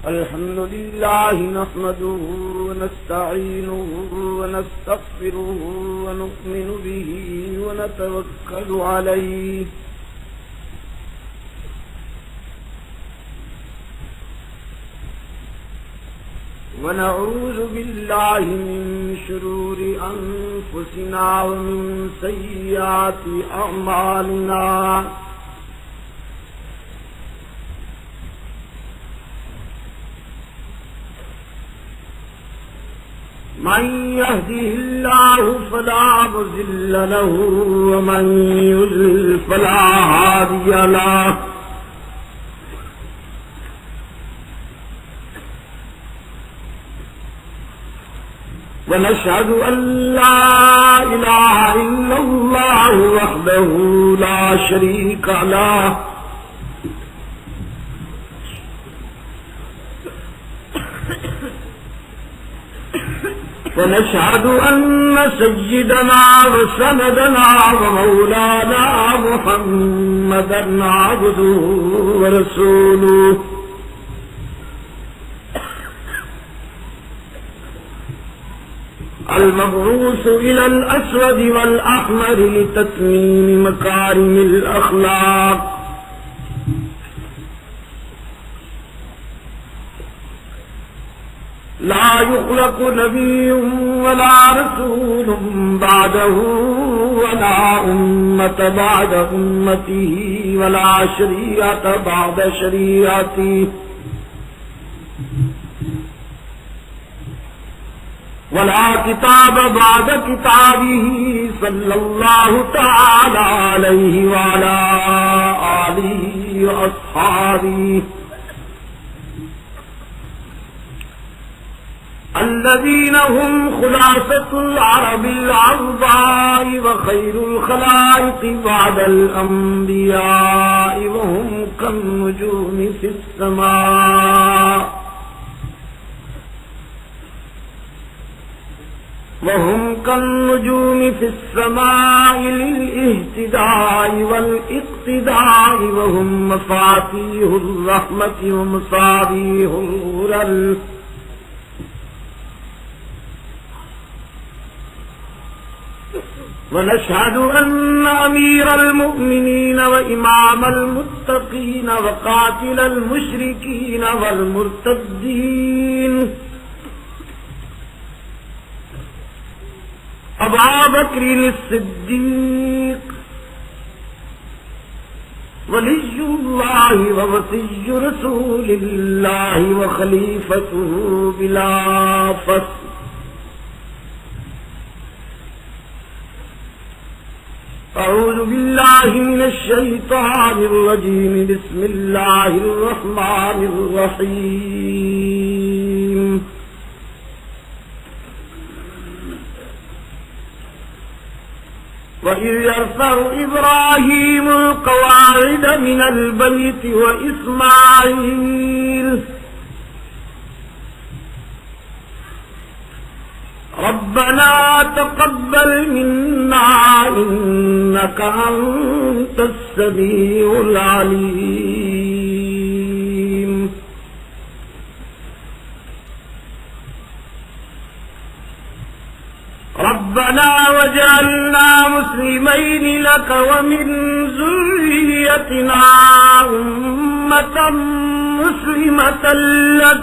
الحمد لله نحمده ونستعينه ونستغفره ونؤمن به ونتوكل عليه ونعوذ بالله من شرور أنفسنا ومن سيئات أعمالنا من يهده الله فلا مضل له ومن يضلل فلا هادي له ونشهد أن لا إله إلا الله وحده لا شريك له ونشهد أن سيدنا وسندنا ومولانا محمدا عبده ورسوله المبعوث إلى الأسود والأحمر لتتميم مكارم الأخلاق لا يخلق نبي ولا رسول بعده ولا أمة بعد أمته ولا شريعة بعد شريعته ولا كتاب بعد كتابه صلى الله تعالى عليه وعلى آله وأصحابه الذين هم خلاصة العرب العظماء وخير الخلائق بعد الأنبياء وهم كالنجوم في السماء للاهتداء والاقتداء وهم مفاتيح الرحمة ومصابيح الغرر ونشهد أن أمير المؤمنين وإمام المتقين وقاتل المشركين والمرتدين أبا بكر الصديق ولي الله ووصي رسول الله وخليفته بلا فصل أعوذ بالله من الشيطان الرجيم بسم الله الرحمن الرحيم وإذ يرفع إبراهيم القواعد من البيت وإسماعيل ربنا تقبل منا إنك أنت السميع العليم ربنا وجعلنا مسلمين لك ومن ذريتنا أمة مسلمة لك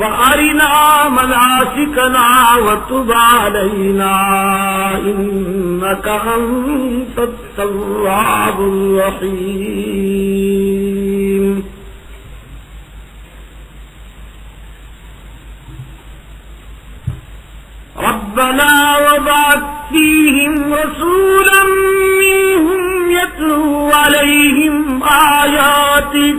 وأرنا مناسكنا وتب علينا إنك أنت التواب الرحيم ربنا وبعث فيهم رسولا منهم يتلو عليهم آياتك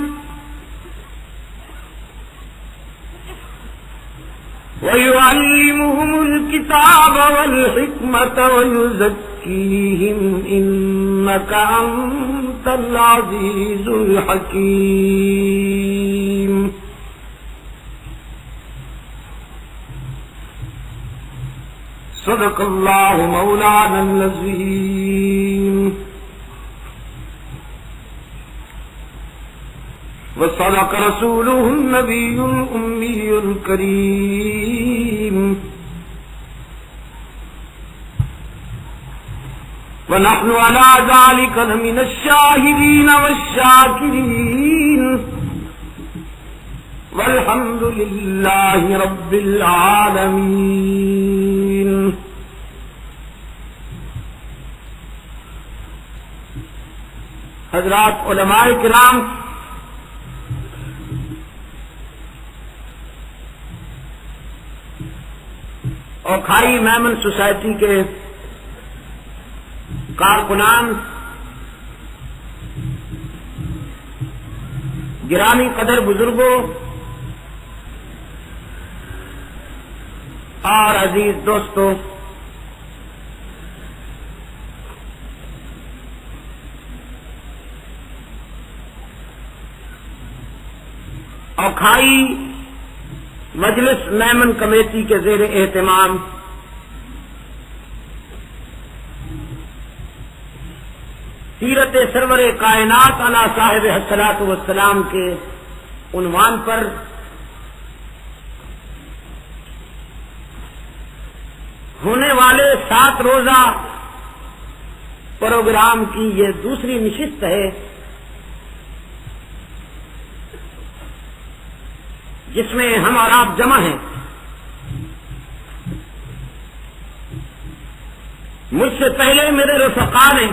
ويعلمهم الكتاب والحكمة ويزكيهم إنك أنت العزيز الحكيم صدق الله مولانا العظيم وصدق رسوله النبي الأمي الكريم ونحن على ذلك لمن الشاهدين والشاكرين والحمد لله رب العالمين. حضرات علماء کرام، اور کھائی میمن سوسائٹی کے کارکنان، گرامی قدر بزرگوں اور عزیز دوستوں، اور کھائی مجلس میمن کمیٹی کے زیر اہتمام سیرت سرور کائنات علی صاحب الصلاۃ والسلام کے عنوان پر ہونے والے 7 روزہ پروگرام کی یہ دوسری نشست ہے، جس میں ہم اور آپ جمع ہیں۔ مجھ سے پہلے میرے رفقا نے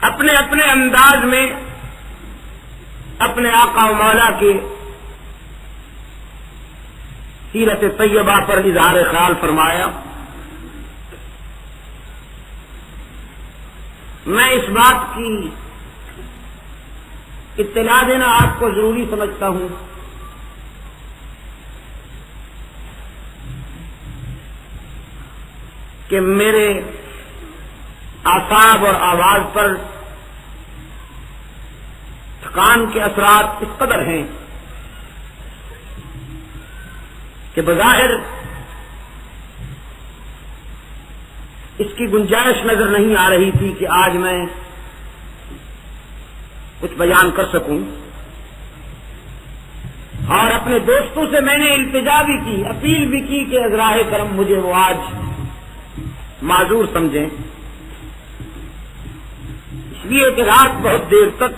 اپنے اپنے انداز میں اپنے آقا و مولا کے سیرت طیبہ پر اظہار خیال فرمایا۔ میں اس بات کی اطلاع دینا آپ کو ضروری سمجھتا ہوں کہ میرے اعصاب اور آواز پر تھکان کے اثرات اس قدر ہیں کہ بظاہر اس کی گنجائش نظر نہیں آ رہی تھی کہ آج میں کچھ بیان کر سکوں، اور اپنے دوستوں سے میں نے التجا بھی کی، اپیل بھی کی کہ ازراہ کرم مجھے وہ آج معذور سمجھیں، اس لیے کہ رات بہت دیر تک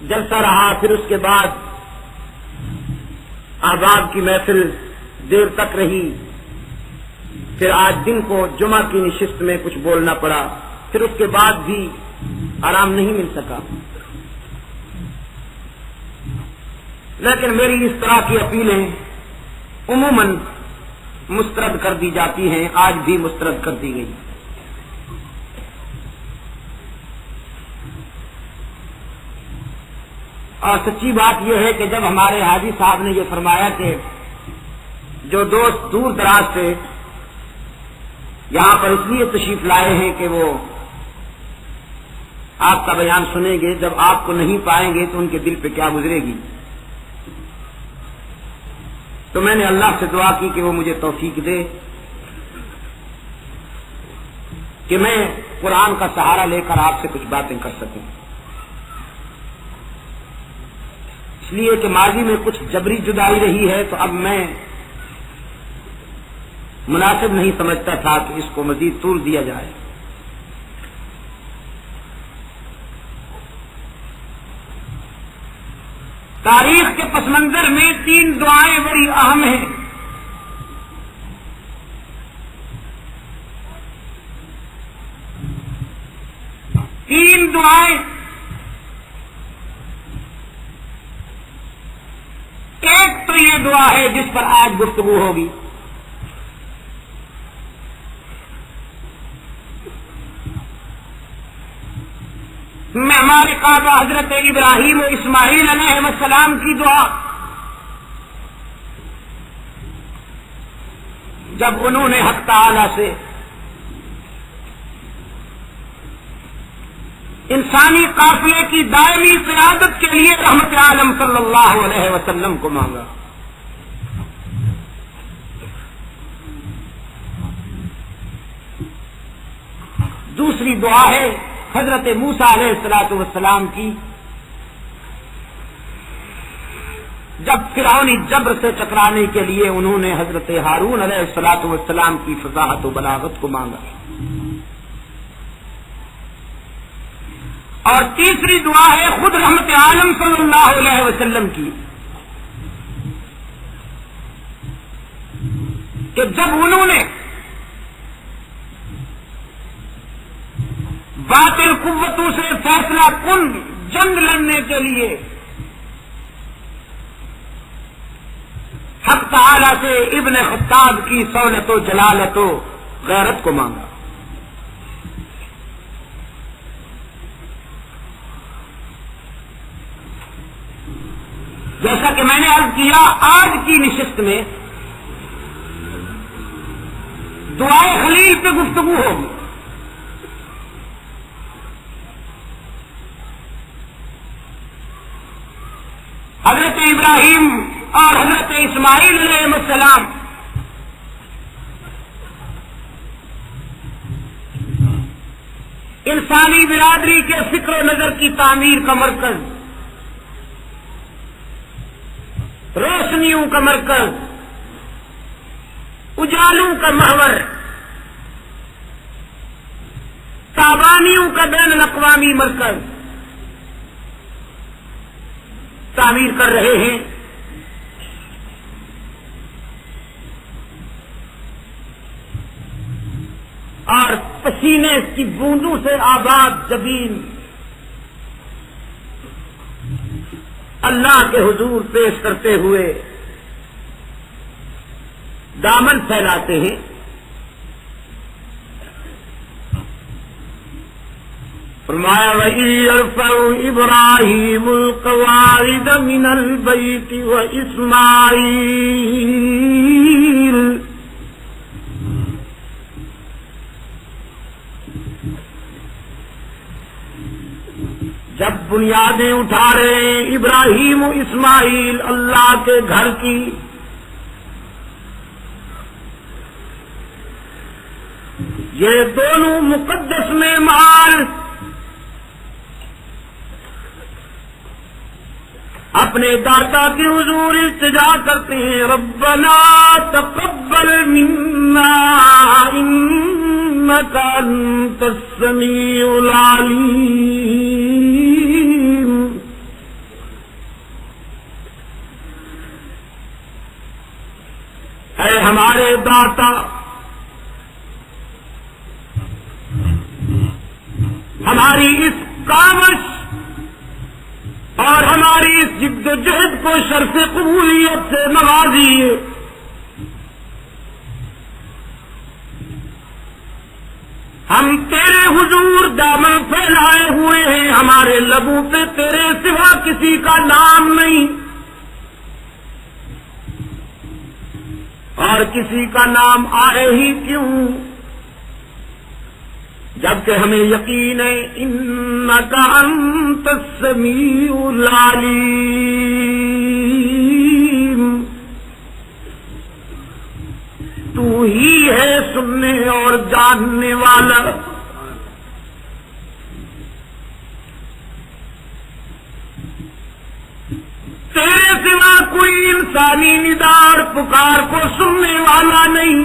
جلسہ رہا، پھر اس کے بعد احباب کی محفل دیر تک رہی، پھر آج دن کو جمعہ کی نشست میں کچھ بولنا پڑا، پھر اس کے بعد بھی آرام نہیں مل سکا۔ لیکن میری اس طرح کی اپیلیں عموماً مسترد کر دی جاتی ہیں، آج بھی مسترد کر دی گئی۔ اور سچی بات یہ ہے کہ جب ہمارے حاجی صاحب نے یہ فرمایا کہ جو دوست دور دراز سے یہاں پر اس لیے تشریف لائے ہیں کہ وہ آپ کا بیان سنیں گے، جب آپ کو نہیں پائیں گے تو ان کے دل پہ کیا گزرے گی، تو میں نے اللہ سے دعا کی کہ وہ مجھے توفیق دے کہ میں قرآن کا سہارا لے کر آپ سے کچھ باتیں کر سکوں، اس لیے کہ ماضی میں کچھ جبری جدائی رہی ہے، تو اب میں مناسب نہیں سمجھتا تھا کہ اس کو مزید طول دیا جائے۔ تاریخ کے پس منظر میں 3 دعائیں بڑی اہم ہیں۔ تین دعائیں، ایک تو یہ دعا ہے جس پر آج گفتگو ہوگی، میں ہمارے قاضی حضرت ابراہیم و اسماعیل علیہ السلام کی دعا، جب انہوں نے حق تعالی سے انسانی قافلے کی دائمی قیادت کے لیے رحمت عالم صلی اللہ علیہ وسلم کو مانگا، دوسری دعا ہے حضرت موسیٰ علیہ السلام کی، جب فرعونی جبر سے ٹکرانے کے لیے انہوں نے حضرت ہارون علیہ السلام کی فصاحت و بلاغت کو مانگا. اور تیسری دعا ہے خود رحمت عالم صلی اللہ علیہ وسلم کی، کہ جب انہوں نے باطل قوتوں سے فیصلہ کن جنگ لڑنے کے لیے حق تعالی سے ابن خطاب کی سہولت و جلالت و غیرت کو مانگا. جیسا کہ میں نے عرض کیا، آج کی نشست میں دعائے خلیل پہ گفتگو ہوگی. حضرت ابراہیم اور حضرت اسماعیل علیہ السلام انسانی برادری کے فکر و نظر کی تعمیر کا مرکز، روشنیوں کا مرکز، اجالوں کا محور، تابانیوں کا بین الاقوامی مرکز تعمیر کر رہے ہیں. اور پسینے کی بوندوں سے آباد زمین اللہ کے حضور پیش کرتے ہوئے دامن پھیلاتے ہیں. فرمایا وَإِذْ يَرْفَعُ إِبْرَاهِيمُ الْقَوَاعِدَ مِنَ الْبَيْتِ وَإِسْمَاعِيلُ. جب بنیادیں اٹھا رہے ہیں ابراہیم و اسماعیل اللہ کے گھر کی، یہ دونوں مقدس مہمان اپنے داتا کے حضور التجا کرتے ہیں، ربنا تقبل منا انک انت السمیع العلیم. اے ہمارے داتا، ہماری اس کاوش اور ہماری اس جد و جہد کو شرف قبولیت سے نوازیے. ہم تیرے حضور دامن پھیلائے ہوئے ہیں، ہمارے لبوں پہ تیرے سوا کسی کا نام نہیں، اور کسی کا نام آئے ہی کیوں جبکہ ہمیں یقین ہے انک انت السمیع العلیم، تو ہی ہے سننے اور جاننے والا. تیرے سوا کوئی انسانی ندار پکار کو سننے والا نہیں،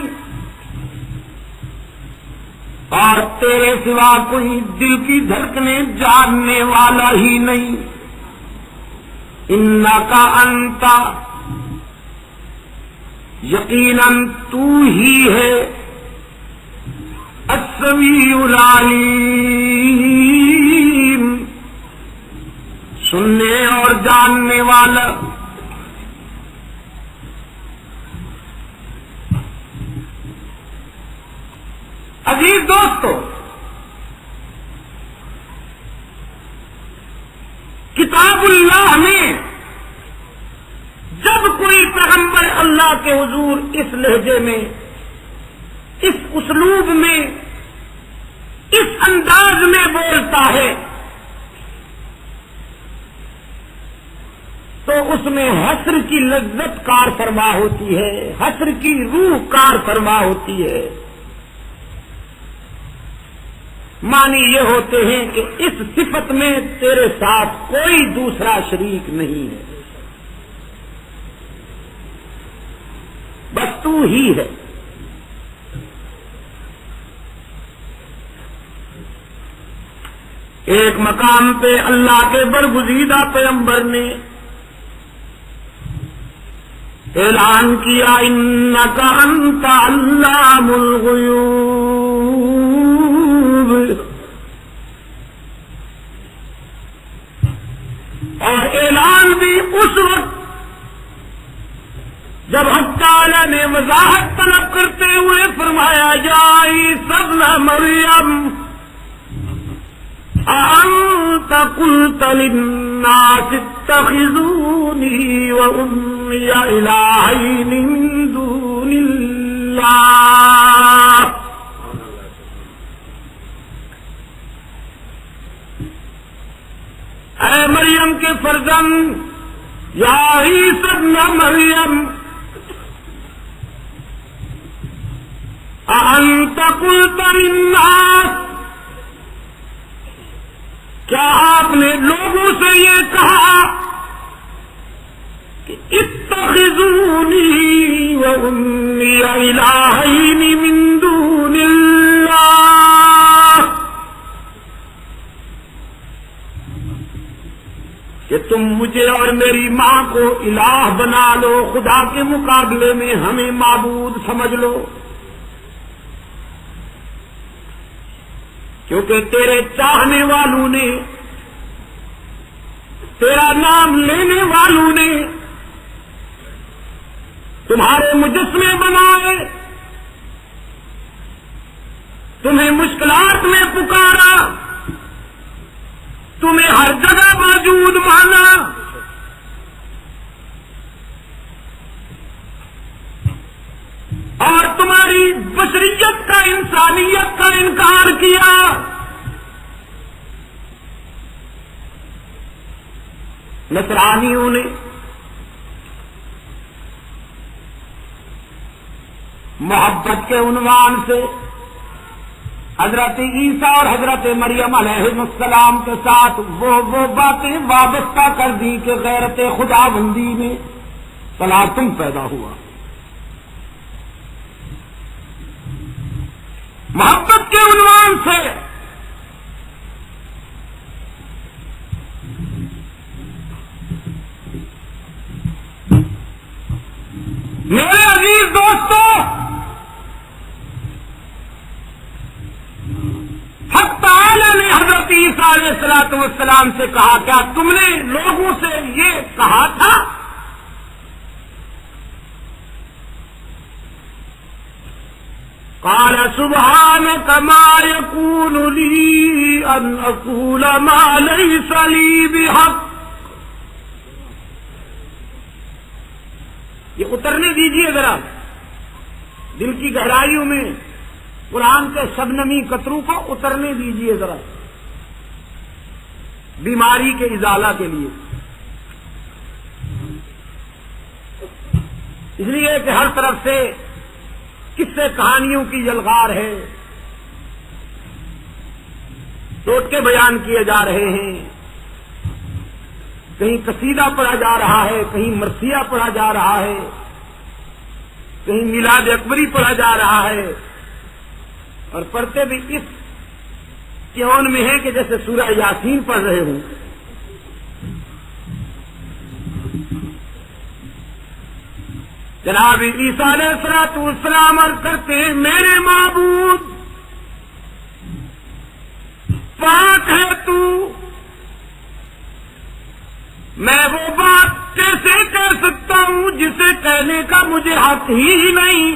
اور تیرے سوا کوئی دل کی دھڑکنیں جاننے والا ہی نہیں. انک انت، یقیناً تو ہی ہے السمیع العلیم، سننے اور جاننے والا. عزیز دوستو، کتاب اللہ میں جب کوئی پیغمبر اللہ کے حضور اس لہجے میں، اس اسلوب میں، اس انداز میں بولتا ہے تو اس میں حسر کی لذت کار فرما ہوتی ہے، حسر کی روح کار فرما ہوتی ہے. معنی یہ ہوتے ہیں کہ اس صفت میں تیرے ساتھ کوئی دوسرا شریک نہیں ہے، بس تو ہی ہے۔ ایک مقام پہ اللہ کے برگزیدہ پیغمبر نے اعلان کیا انک انت علام الغیوب، اور اعلان بھی اس وقت جب حق تعالی نے وضاحت طلب کرتے ہوئے فرمایا یا عیسی ابن مریم أأنت قلت للناس اتخذوني وأمي إلهين من دون الله اے مریم کے فرزند یا عیسی ابن مریم أأنت قلت للناس، کیا آپ نے لوگوں سے یہ کہا کہ اتخذونی و امی الہین من دون اللہ، کہ تم مجھے اور میری ماں کو الہ بنا لو، خدا کے مقابلے میں ہمیں معبود سمجھ لو، کیونکہ تیرے چاہنے والوں نے، تیرا نام لینے والوں نے تمہارے مجسمے بنائے، تمہیں مشکلات میں پکارا، تمہیں ہر جگہ موجود مانا، اور تمہاری بشریت کا، انسانیت کا انکار کیا۔ نصرانیوں نے محبت کے عنوان سے حضرت عیسیٰ اور حضرت مریم علیہ السلام کے ساتھ وہ باتیں وابستہ کر دی کہ غیرت خدا بندی میں تلاطم پیدا ہوا۔ محبت کے عنوان سے میرے عزیز دوستو، حق تعالی نے حضرت عیسیٰ علیہ السلام سے کہا کیا تم نے لوگوں سے یہ کہا تھا؟ قال سبحانك ما يكون لي أن أقول ما ليس لي بحق، یہ اترنے دیجئے ذرا دل کی گہرائیوں میں، قرآن کے شبنمی قطروں کو اترنے دیجئے ذرا، بیماری کے ازالہ کے لیے، اس لیے کہ ہر طرف سے قصے کہانیوں کی یلغار ہے، ٹوٹکے بیان کیے جا رہے ہیں، کہیں قصیدہ پڑھا جا رہا ہے، کہیں مرثیہ پڑھا جا رہا ہے، کہیں میلاد اکبری پڑھا جا رہا ہے، اور پڑھتے بھی اس کیون میں ہے کہ جیسے سورہ یاسین پڑھ رہے ہوں۔ جناب عیسیٰ علیہ السلام عرض کرتے ہیں میرے معبود پاک ہے تو، میں وہ بات کیسے کہہ سکتا ہوں جسے کہنے کا مجھے حق ہی نہیں؟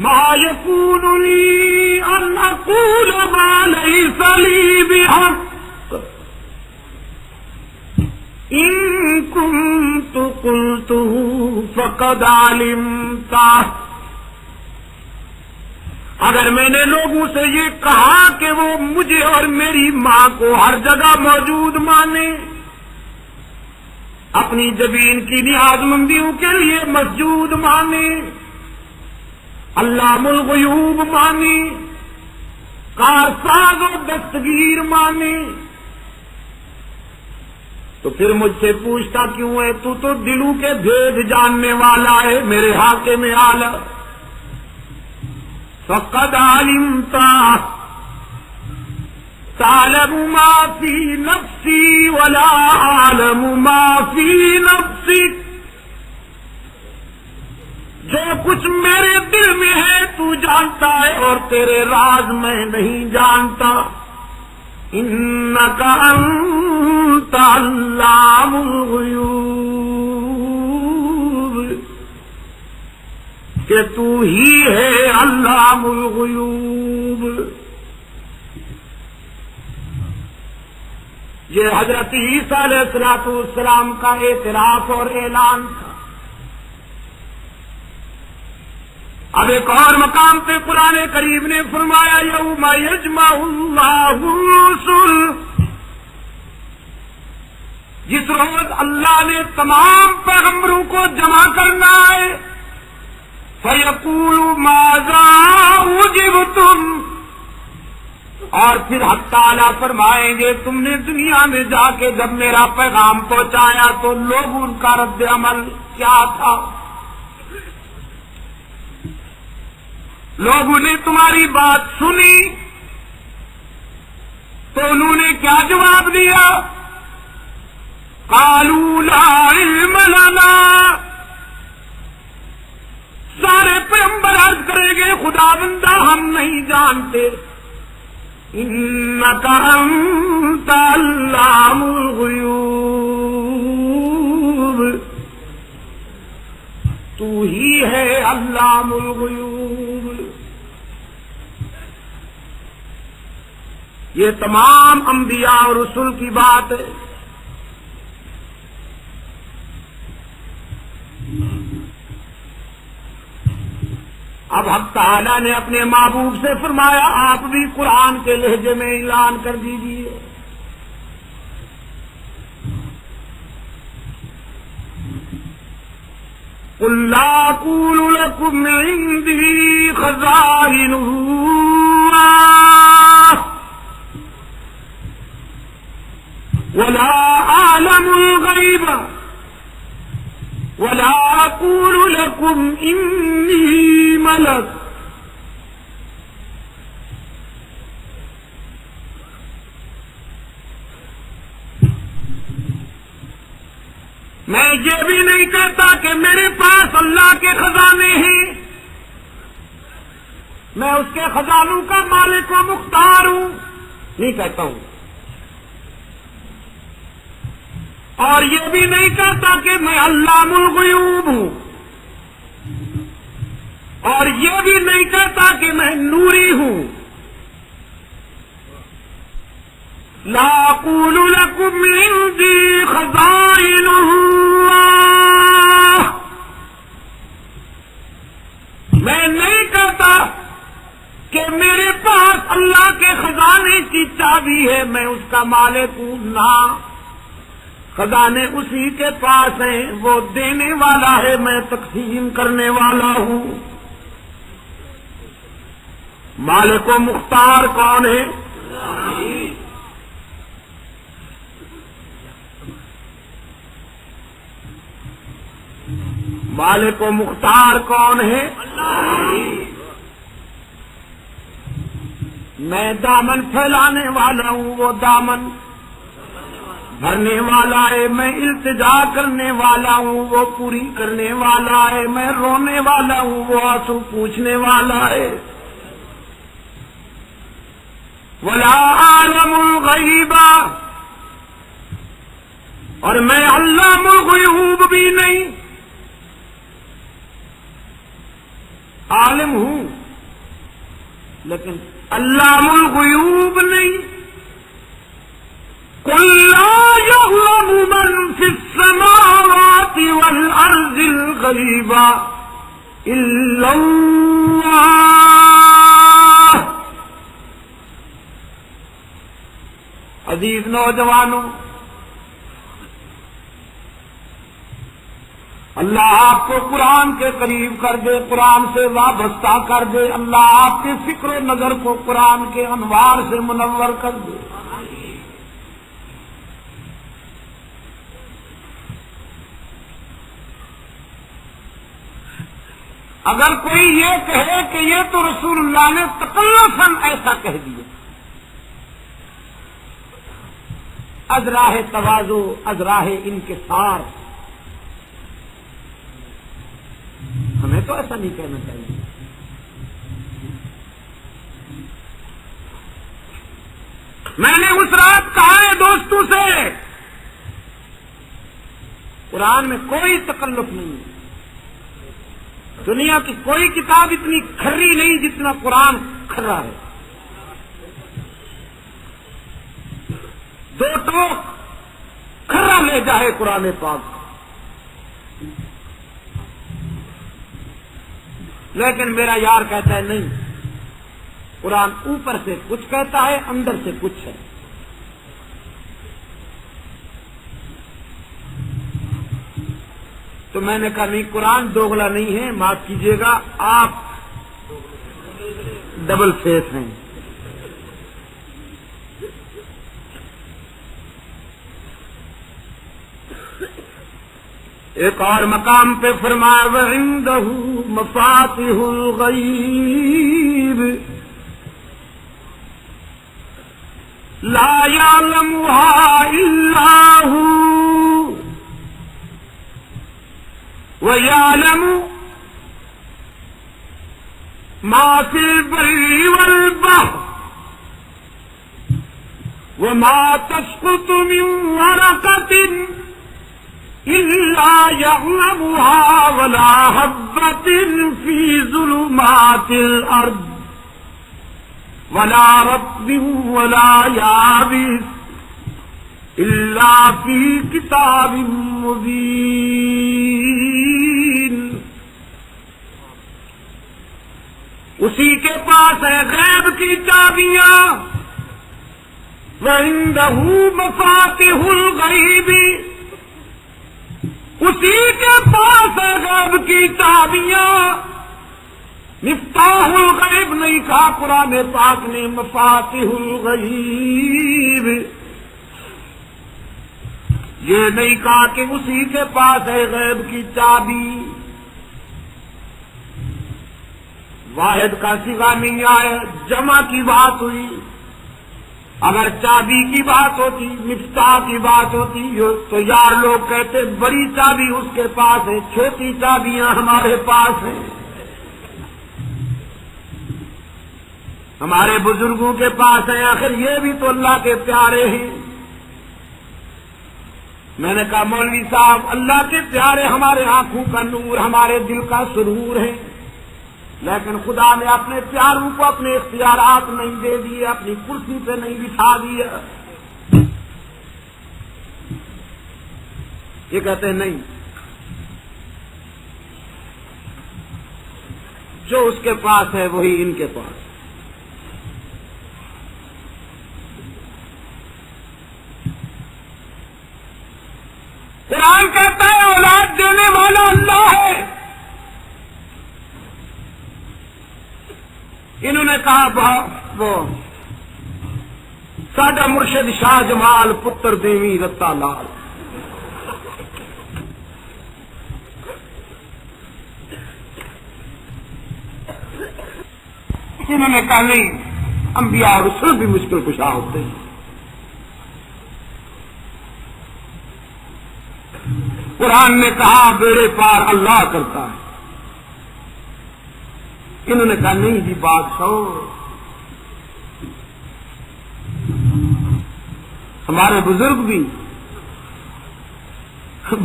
ما یکون لی ان اقول ما لیس لی بحق ان کنت قلته فقد علمتا، اگر میں نے لوگوں سے یہ کہا کہ وہ مجھے اور میری ماں کو ہر جگہ موجود مانے، اپنی جبین کی نیاز مندیوں کے لیے مسجود مانے، علام الغیوب مانی، کارساز و دستگیر مانی، تو پھر مجھ سے پوچھتا کیوں ہے؟ تو دلوں کے بھید جاننے والا ہے میرے حاکم اعلی۔ فقد علمت تعلم ما فی نفسی ولا اعلم ما فی نفسک، جو کچھ میرے دل میں ہے تو جانتا ہے اور تیرے راز میں نہیں جانتا۔ انک انت علام الغیوب، کہ تو ہی ہے علام الغیوب۔ یہ حضرت عیسیٰ علیہ السلام کا اعتراف اور اعلان تھا۔ اب ایک اور مقام پہ قرآن کریم نے فرمایا یوم یجمع اللہ الرسل، جس روز اللہ نے تمام پیغمبروں کو جمع کرنا ہے، فیقول ماذا اجبتم، اور پھر حق تعالیٰ فرمائیں گے تم نے دنیا میں جا کے جب میرا پیغام پہنچایا تو لوگوں کا رد عمل کیا تھا؟ لوگوں نے تمہاری بات سنی تو انہوں نے کیا جواب دیا؟ قالوا لا علم لنا، سارے پیغمبر عرض کریں گے خدا بندہ ہم نہیں جانتے۔ انک انت علام الغیوب، تو ہی ہے علام الغیوب۔ یہ تمام انبیاء اور رسول کی بات ہے۔ اب حق تعالیٰ نے اپنے محبوب سے فرمایا آپ بھی قرآن کے لہجے میں اعلان کر دیجیے۔ قل لا اقول لكم عندي خزائن الله ولا اعلم الغيب ولا اقول لكم اني ملك، میں یہ بھی نہیں کہتا کہ میرے پاس اللہ کے خزانے ہیں، میں اس کے خزانوں کا مالک و مختار ہوں، نہیں کہتا ہوں۔ اور یہ بھی نہیں کہتا کہ میں علام الغیوب ہوں، اور یہ بھی نہیں کہتا کہ میں نوری ہوں۔ لا اقول لكم عندي خزائن اللہ، میں نہیں کہتا کہ میرے پاس اللہ کے خزانے کی چابی ہے، میں اس کا مالک ہوں، نہ، خزانے اسی کے پاس ہیں، وہ دینے والا ہے، میں تقسیم کرنے والا ہوں۔ مالک و مختار کون ہے؟ مالک و مختار کون ہے؟ میں دامن پھیلانے والا ہوں، وہ دامن بھرنے والا ہے، میں التجا کرنے والا ہوں، وہ پوری کرنے والا ہے، میں رونے والا ہوں، وہ آنسو پوچھنے والا ہے۔ ولا اعلم الغیب، اور میں علام الغیوب بھی نہیں، عالم ہوں لیکن علام الغیوب نہیں۔ قل لا يعلم من في السماوات والأرض الغيب إلا الله، عزیز نوجوانوں، اللہ آپ کو قرآن کے قریب کر دے، قرآن سے وابستہ کر دے، اللہ آپ کے فکر و نظر کو قرآن کے انوار سے منور کر دے۔ اگر کوئی یہ کہے کہ یہ تو رسول اللہ نے تکلفاً ایسا کہہ دیا، از راہ تواضع، از راہ انکسار، ہمیں تو ایسا نہیں کہنا چاہیے۔ میں نے اس رات کہا ہے دوستوں سے، قرآن میں کوئی تکلف نہیں ہے، دنیا کی کوئی کتاب اتنی کھری نہیں جتنا قرآن کھرا ہے۔ دو ٹوک کھرا لے جائے قرآن پاک، لیکن میرا یار کہتا ہے نہیں، قرآن اوپر سے کچھ کہتا ہے، اندر سے کچھ ہے۔ تو میں نے کہا نہیں، قرآن دوغلا نہیں ہے، معاف کیجیے گا، آپ ڈبل فیس ہیں۔ ایک اور مقام پہ فرمایا وَعِندَهُ مَفَاتِحُ الْغَيْبِ لَا يَعْلَمُهَا إِلَّا هُوَ وَيَعْلَمُ مَا فِي الْبَرِّ وَالْبَحْرِ وَمَا تَسْقُطُ مِنْ وَرَقَةٍ إِلَّا يَعْلَمُهَا وَلَا حَبَّةٍ فِي ظُلُمَاتِ الْأَرْضِ وَلَا رَطْبٍ وَلَا يَابِسٍ إِلَّا فِي كِتَابٍ مُبِينٍ۔ اسی کے پاس ہے غیب کی چابیاں، وَعِندَهُ مَفَاتِحُ الْغَيْبِ، اسی کے پاس ہے غیب کی چابیاں۔ مفتاح الغیب نہیں کہا قرآن پاک نے، مفاتیح الغیب، یہ نہیں کہا کہ اسی کے پاس ہے غیب کی چابی۔ واحد کا صیغہ نہیں آیا، جمع کی بات ہوئی۔ اگر چابی کی بات ہوتی، مفتاح کی بات ہوتی تو یار لوگ کہتے بڑی چابی اس کے پاس ہے، چھوٹی چابیاں ہمارے پاس ہیں۔ ہمارے بزرگوں کے پاس ہیں، آخر یہ بھی تو اللہ کے پیارے ہیں۔ میں نے کہا مولوی صاحب، اللہ کے پیارے ہمارے آنکھوں کا نور، ہمارے دل کا سرور ہے، لیکن خدا نے اپنے پیاروں کو اپنے اختیارات نہیں دے دیے، اپنی کرسی پہ نہیں بٹھا دیا۔ یہ کہتے ہیں نہیں، جو اس کے پاس ہے وہی ان کے پاس۔ قرآن کہتا ہے اولاد دینے والا اللہ ہے۔ انہوں نے کہا وہ ساڈا مرشد شاہ جمال پتر دیوی رتا لال، انہوں نے کہا نہیں، انبیاء اور رسول بھی مشکل کشا ہوتے ہیں۔ قرآن نے کہا بیڑے پار اللہ کرتا ہے، انہوں نے کہا نہیں جی بادشاہ، ہمارے بزرگ بھی،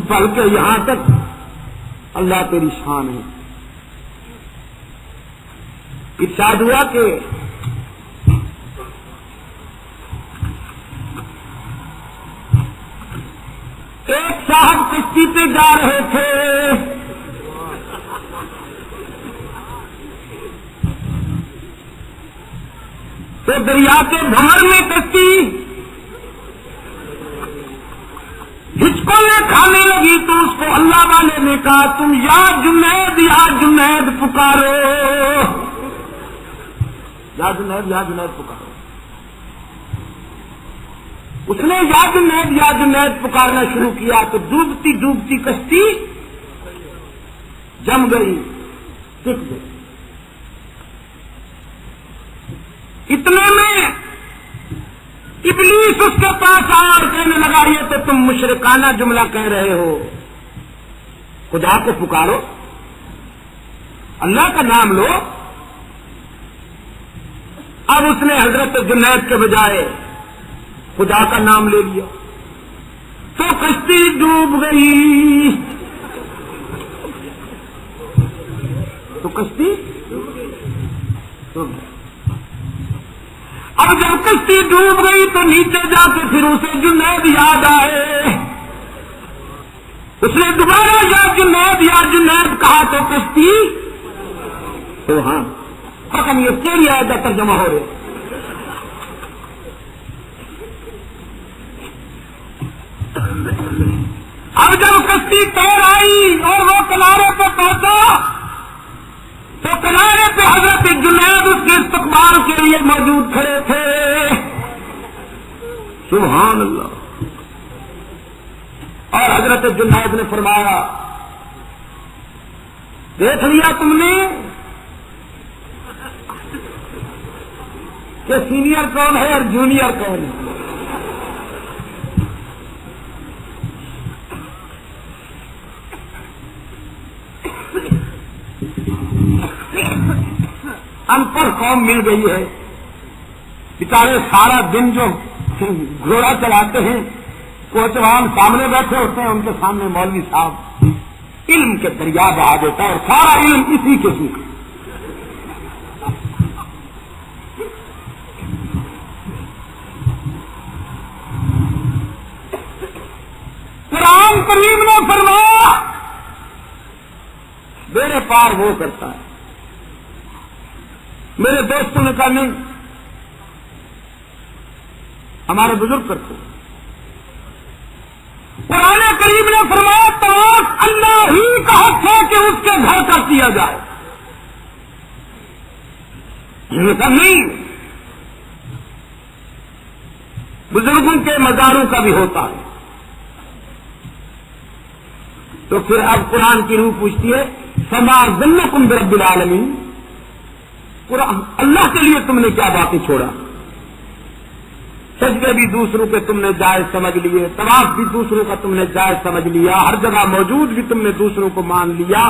بلکہ یہاں تک اللہ تیری شان ہے۔ ارشاد ہوا کہ ایک صاحب کشتی پہ جا رہے تھے، تو دریا کے بھنور میں کشتی ہچکولنے کھانے لگی تو اس کو اللہ والے نے کہا تم یا جنید پکارو، یا جنید پکارو۔ اس نے یا جنید پکارنا شروع کیا تو ڈوبتی ڈوبتی کشتی جم گئی، دکھ گئی۔ اتنے میں ابلیس اس کے پاس آیا اور کہنے لگا یہ تو تم مشرکانہ جملہ کہہ رہے ہو، خدا کو پکارو، اللہ کا نام لو۔ اب اس نے حضرت جنید کے بجائے خدا کا نام لے لیا تو کشتی ڈوب گئی، تو کشتی ڈوب گئی۔ اب جب کشتی ڈوب گئی تو نیچے جا کے پھر اسے جنید یاد آئے، اس نے دوبارہ یا جنید کہا تو کشتی تو ہاں حکم یہ تیری آیت ترجمہ ہو رہے۔ اب جب کشتی تیر آئی اور وہ کنارے پہ پہنچا تو کنارے پہ حضرت جنید اس کے استقبال کے لیے موجود کھڑے تھے۔ سبحان اللہ۔ اور حضرت جنید نے فرمایا دیکھ لیا تم نے کہ سینئر کون ہے اور جونیئر کون ہے؟ ان پڑھ قوم مل گئی ہے، بیچارے سارا دن جو گھوڑا چلاتے ہیں، کوچوان سامنے بیٹھے ہوتے ہیں، ان کے سامنے مولوی صاحب علم کے دریا بہا دیتا ہے اور سارا علم اسی کے سیکھ۔ قرآن کریم نے فرمایا میرے پار وہ کرتا ہے۔ میرے دوستوں نے کہا نہیں، ہمارے بزرگ کرتے۔ قرآن کریم نے فرمایا طواف اللہ ہی کا حق ہے کہ اس کے گھر کا کیا جائے۔ انہوں نے کہا نہیں، بزرگوں کے مزاروں کا بھی ہوتا ہے۔ تو پھر اب قرآن کی روح پوچھتی ہے فما ظنکم برب العالمین، اللہ کے لیے تم نے کیا باقی چھوڑا؟ سجدے بھی دوسروں کے تم نے جائز سمجھ لیے، طواف بھی دوسروں کا تم نے جائز سمجھ لیا، ہر جگہ موجود بھی تم نے دوسروں کو مان لیا،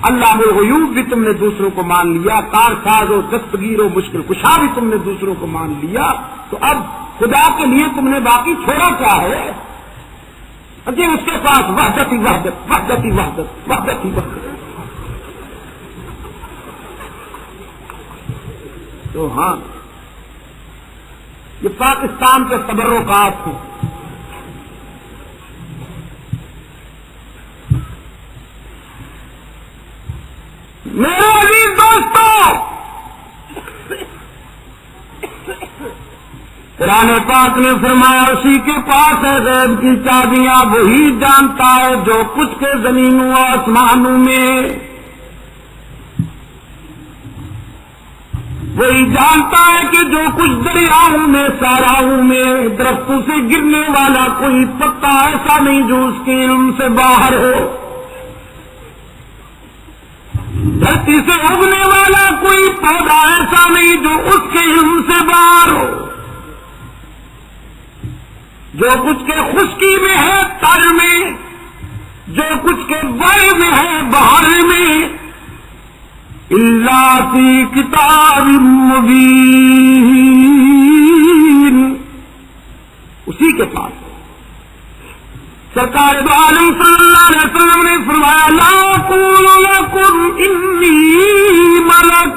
اللہ الغیوب بھی تم نے دوسروں کو مان لیا، کار ساز و دستگیر و مشکل کشا بھی تم نے دوسروں کو مان لیا، تو اب خدا کے لیے تم نے باقی چھوڑا کیا ہے؟ جی اس کے پاس وحدت ہی وحدت، وحدت ہی وحدت، وحدت ہی وحدت۔ تو ہاں یہ پاکستان کے تبرکات ہیں۔ میرے عزیز دوستوں، قرآن پاک نے فرمایا اسی کے پاس ہے غیب کی چابیاں، وہی جانتا ہے جو کچھ کے زمینوں و آسمانوں میں، وہی جانتا ہے کہ جو کچھ دریاؤں میں صحراؤں میں درختوں سے گرنے والا کوئی پتا ایسا نہیں جو اس کے علم سے باہر ہو، دھرتی سے اگنے والا کوئی پودا ایسا نہیں جو اس کے علم سے باہر ہو، جو کچھ کے خشکی میں ہے تر میں، جو کچھ کے بر میں ہے بہار میں، اللہ فی کتاب مبین، اسی کے پاس ہے۔ سرکار دو عالم صلی اللہ علیہ وسلم نے فرمایا لا اقول لکم انی ملک،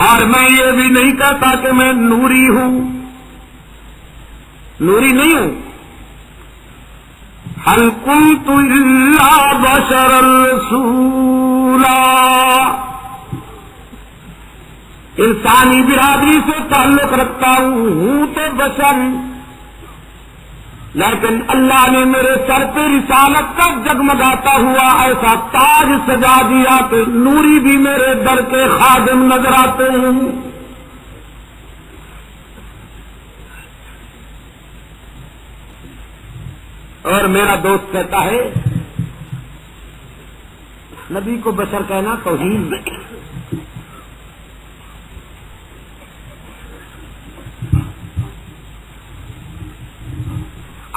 اور میں یہ بھی نہیں کہتا کہ میں نوری ہوں، نوری نہیں ہوں، هل كنت الا بشرا رسولا، انسانی برادری سے تعلق رکھتا ہوں تو بشر، لیکن اللہ نے میرے سر پہ رسالت کا جگمگاتا ہوا ایسا تاج سجا دیا کہ نوری بھی میرے در کے خادم نظر آتے ہیں. اور میرا دوست کہتا ہے نبی کو بشر کہنا توہین.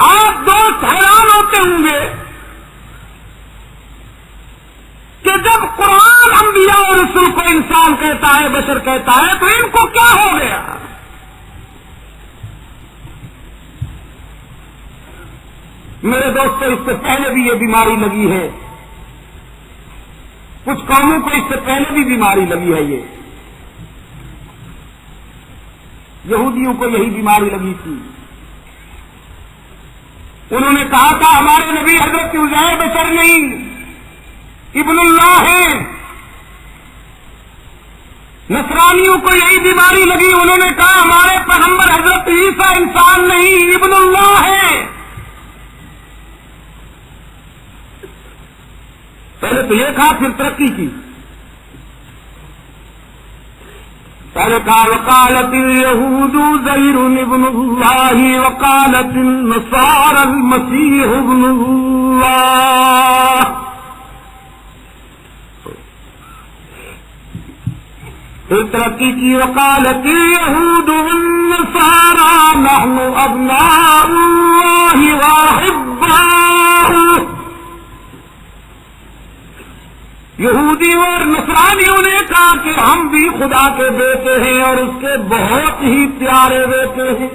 آپ دوست حیران ہوتے ہوں گے کہ جب قرآن انبیاء اور رسول کو انسان کہتا ہے بشر کہتا ہے تو ان کو کیا ہو گیا؟ میرے دوستوں اس سے پہلے بھی یہ بیماری لگی ہے، کچھ قوموں کو اس سے پہلے بھی بیماری لگی ہے. یہ یہودیوں کو یہی بیماری لگی تھی. انہوں نے کہا تھا ہمارے نبی حضرت عزیر بشر نہیں ابن اللہ ہے. نصرانیوں کو یہی بیماری لگی، انہوں نے کہا ہمارے پیغمبر حضرت عیسیٰ انسان نہیں ابن اللہ ہے. پہلے تو یہ کہا پھر ترقی کی. پہلے کہا وقالت اليہود عزیر ابن اللہ وقالت النصارى المسیح ابن اللہ. پھر ترقی کی وقالت اليہود والنصارى نحن ابناء اللہ واحباؤہ. یہودی اور نصرانیوں نے کہا کہ ہم بھی خدا کے بیٹے ہیں اور اس کے بہت ہی پیارے بیٹے ہیں.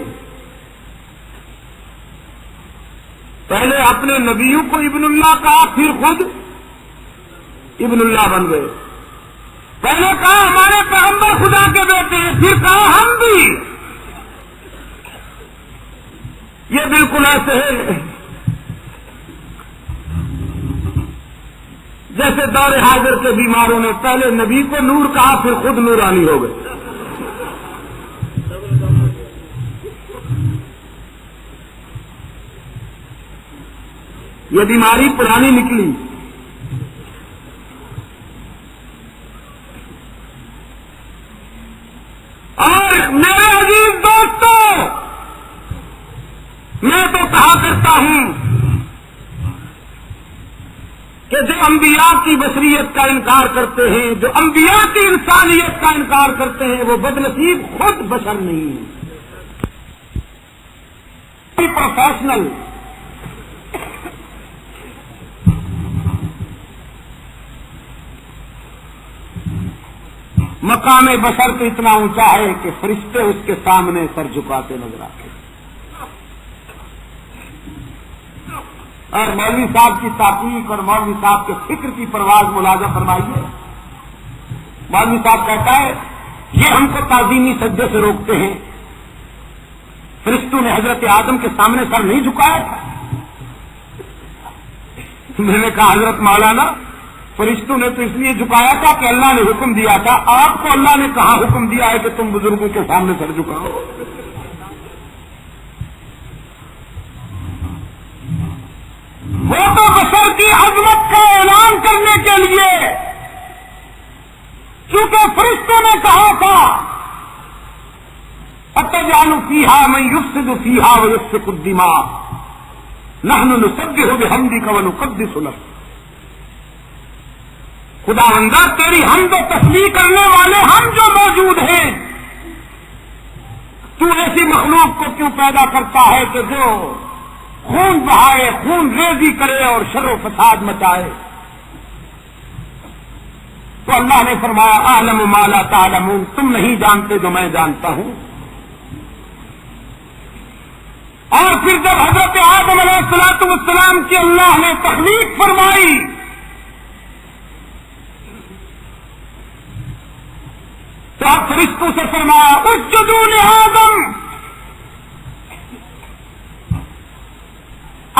پہلے اپنے نبیوں کو ابن اللہ کہا، پھر خود ابن اللہ بن گئے. پہلے کہا ہمارے پیغمبر خدا کے بیٹے ہیں، پھر کہا ہم بھی. یہ بالکل ایسے ہے جیسے دور حاضر کے بیماروں نے پہلے نبی کو نور کہا پھر خود نورانی ہو گئے. یہ بیماری پرانی نکلی. اور میرے عزیز دوستوں، میں تو کہا کرتا ہوں کہ جو انبیاء کی بشریت کا انکار کرتے ہیں، جو انبیاء کی انسانیت کا انکار کرتے ہیں، وہ بدنصیب خود بشر نہیں ہے. پروفیشنل مقام بشر تو اتنا اونچا ہے کہ فرشتے اس کے سامنے سر جھکاتے نظر آتے ہیں. اور مولوی صاحب کی تحقیق اور مولوی صاحب کے فکر کی پرواز ملاحظہ فرمائیے. مولوی صاحب کہتا ہے یہ ہم کو تعظیمی سجدے سے روکتے ہیں. فرشتوں نے حضرت آدم کے سامنے سر نہیں جھکایا تھا. میں نے کہا حضرت مولانا فرشتوں نے تو اس لیے جھکایا تھا کہ اللہ نے حکم دیا تھا. آپ کو اللہ نے کہاں حکم دیا ہے کہ تم بزرگوں کے سامنے سر جھکاؤ؟ وہ تو بشر کی عظمت کا اعلان کرنے کے لیے، چونکہ فرشتوں نے کہا تھا أَتَجْعَلُ فِيهَا مَن يُفْسِدُ فِيهَا وَيَسْفِكُ الدِّمَاءَ نَحْنُ نُسَبِّحُ بِحَمْدِكَ وَنُقَدِّسُ لَكَ. خداوندہ تیری حمد و تسبیح کرنے والے ہم جو موجود ہیں، تو ایسی مخلوق کو کیوں پیدا کرتا ہے کہ جو خون بہائے، خون ریزی کرے اور شر و فساد مچائے؟ تو اللہ نے فرمایا اعلم ما لا تعلمون، تم نہیں جانتے جو میں جانتا ہوں. اور پھر جب حضرت آدم علیہ الصلوۃ والسلام کی اللہ نے تخلیق فرمائی تو اب فرشتوں سے فرمایا اسجدوا لآدم،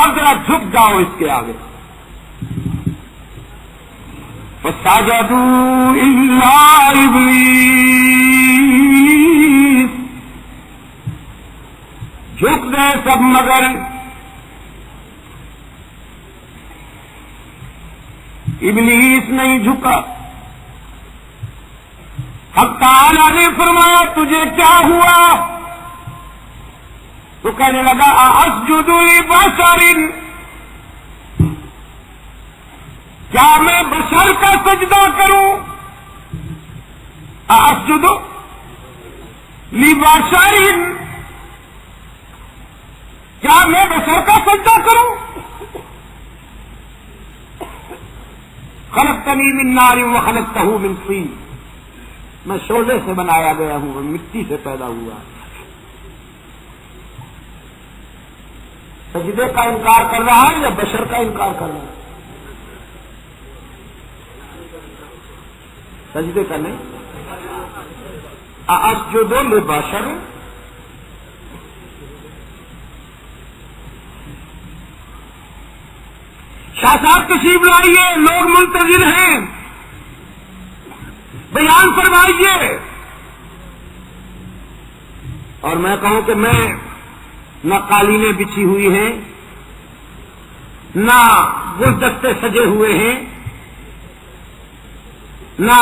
اب ذرا جھک جاؤ اس کے آگے. فسجدوا الا ابلیس، جھک گئے سب مگر ابلیس نہیں جھکا. حق تعالی نے فرمایا تجھے کیا ہوا؟ تو کہنے لگا اسجد لبشر، کیا میں بشر کا سجدہ کروں؟ اسجد لبشر، کیا میں بشر کا سجدہ کروں؟ خلقتنی من نار وخلقتہ من طین، میں شعلے سے بنایا گیا ہوں اور مٹی سے پیدا ہوا. سجدے کا انکار کر رہا ہے یا بشر کا انکار کر رہا ہے؟ سجدے کا نہیں. اسجد لبشر، شاہ صاحب تشریف لائیے، لوگ منتظر ہیں، بیان فرمائیے. اور میں کہوں کہ میں نہ قالینیں بچھی ہوئی ہیں، نہ گلدستے سجے ہوئے ہیں، نہ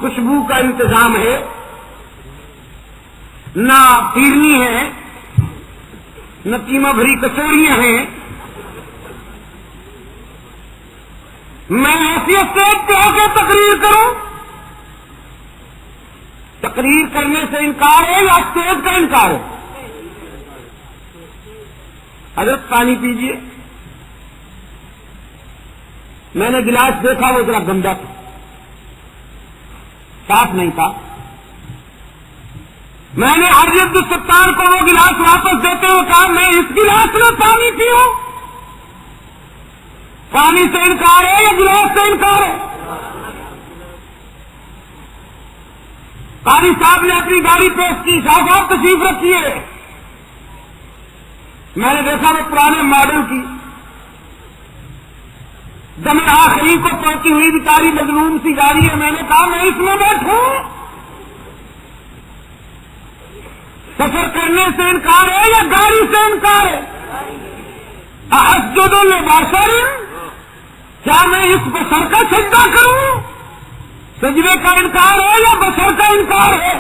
خوشبو کا انتظام ہے، نہ پیرنی ہے، نہ قیمہ بھری کچوریاں ہیں. میں ایسی اسٹیج پہ آ کے تقریر کروں؟ تقریر کرنے سے انکار ہے یا اسٹیج کا انکار ہے؟ حضرت پانی پیجیے. میں نے گلاس دیکھا، وہ ذرا گندا تھا، صاف نہیں تھا. میں نے حاجی عبدالستار کو وہ گلاس واپس دیتے ہوئے کہا میں اس گلاس میں پانی پیوں. پانی سے انکار ہے یا گلاس سے انکار ہے؟ قاری صاحب نے اپنی گاڑی پیش کی، شاہ صاحب تشریف رکھیے. میں نے دیکھا وہ پرانے ماڈل کی دم آخری کو پہنچی ہوئی بیچاری مظلوم سی گاڑی ہے. میں نے کہا میں اس میں بیٹھوں. سفر کرنے سے انکار ہے یا گاڑی سے انکار ہے؟ اسجد لبشر، کیا میں اس بشر کا سجدہ کروں؟ سجدے کا انکار ہے یا بشر کا انکار ہے؟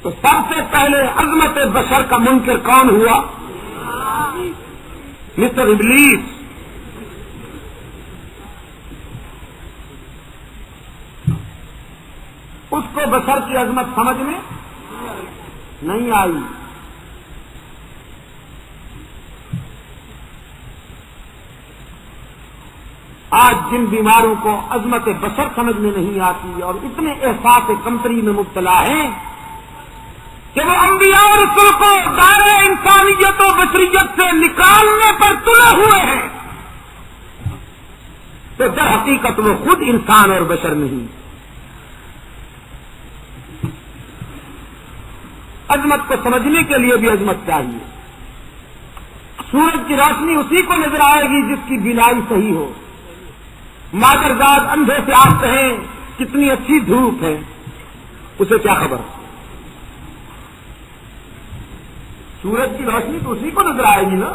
تو سب سے پہلے عظمت بشر کا منکر کون ہوا؟ مسٹر ابلیس. اس کو بشر کی عظمت سمجھ میں نہیں آئی. آج جن بیماروں کو عظمت بشر سمجھ میں نہیں آتی اور اتنے احساس کمتری میں مبتلا ہیں کہ وہ انبیاء اور رسول کو دائرہ انسانیت و بشریت سے نکالنے پر تلے ہوئے ہیں، تو در حقیقت وہ خود انسان اور بشر نہیں. عظمت کو سمجھنے کے لیے بھی عظمت چاہیے. سورج کی روشنی اسی کو نظر آئے گی جس کی بینائی صحیح ہو. مادرزاد اندھے سے آپ کہیں کتنی اچھی دھوپ ہے، اسے کیا خبر؟ سورج کی روشنی تو اسی کو نظر آئے گی نا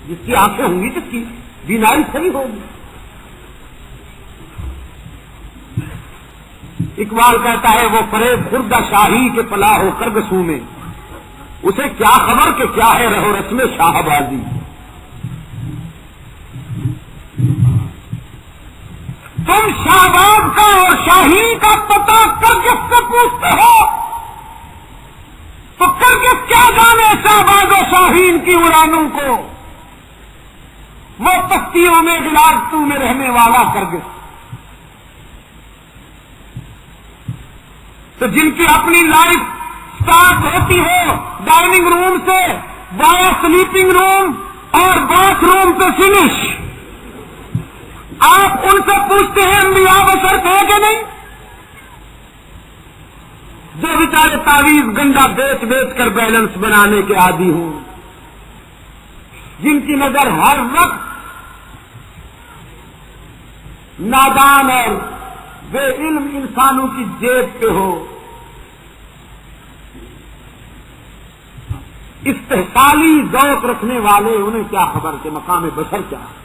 جس کی آنکھیں ہوں گی، جس کی بینائی صحیح ہوگی. اقبال کہتا ہے وہ فریب خوردہ شاہی کے پلا ہو کرگسوں میں، اسے کیا خبر کہ کیا ہے رہو رسم شاہ بازی. تم شہباز کا اور شاہین کا پتہ کرگس سے پوچھتے ہو تو کرگس کیا جانے شہباز و شاہین کی اڑانوں کو؟ وہ پستیوں میں غلاظتوں میں رہنے والا کرگس، تو جن کی اپنی لائف سٹارٹ ہوتی ہو ڈائننگ روم سے، وایا سلیپنگ روم اور باتھ روم سے فنش، آپ ان سے پوچھتے ہیں انبیاء بشر تھے کہ نہیں؟ جو بیچارے تعویذ گنڈا بیچ بیچ کر بیلنس بنانے کے عادی ہوں، جن کی نظر ہر وقت نادان اور بے علم انسانوں کی جیب پہ ہو، استحصالی ذوق رکھنے والے انہیں کیا خبر کہ مقام بشر کیا ہے.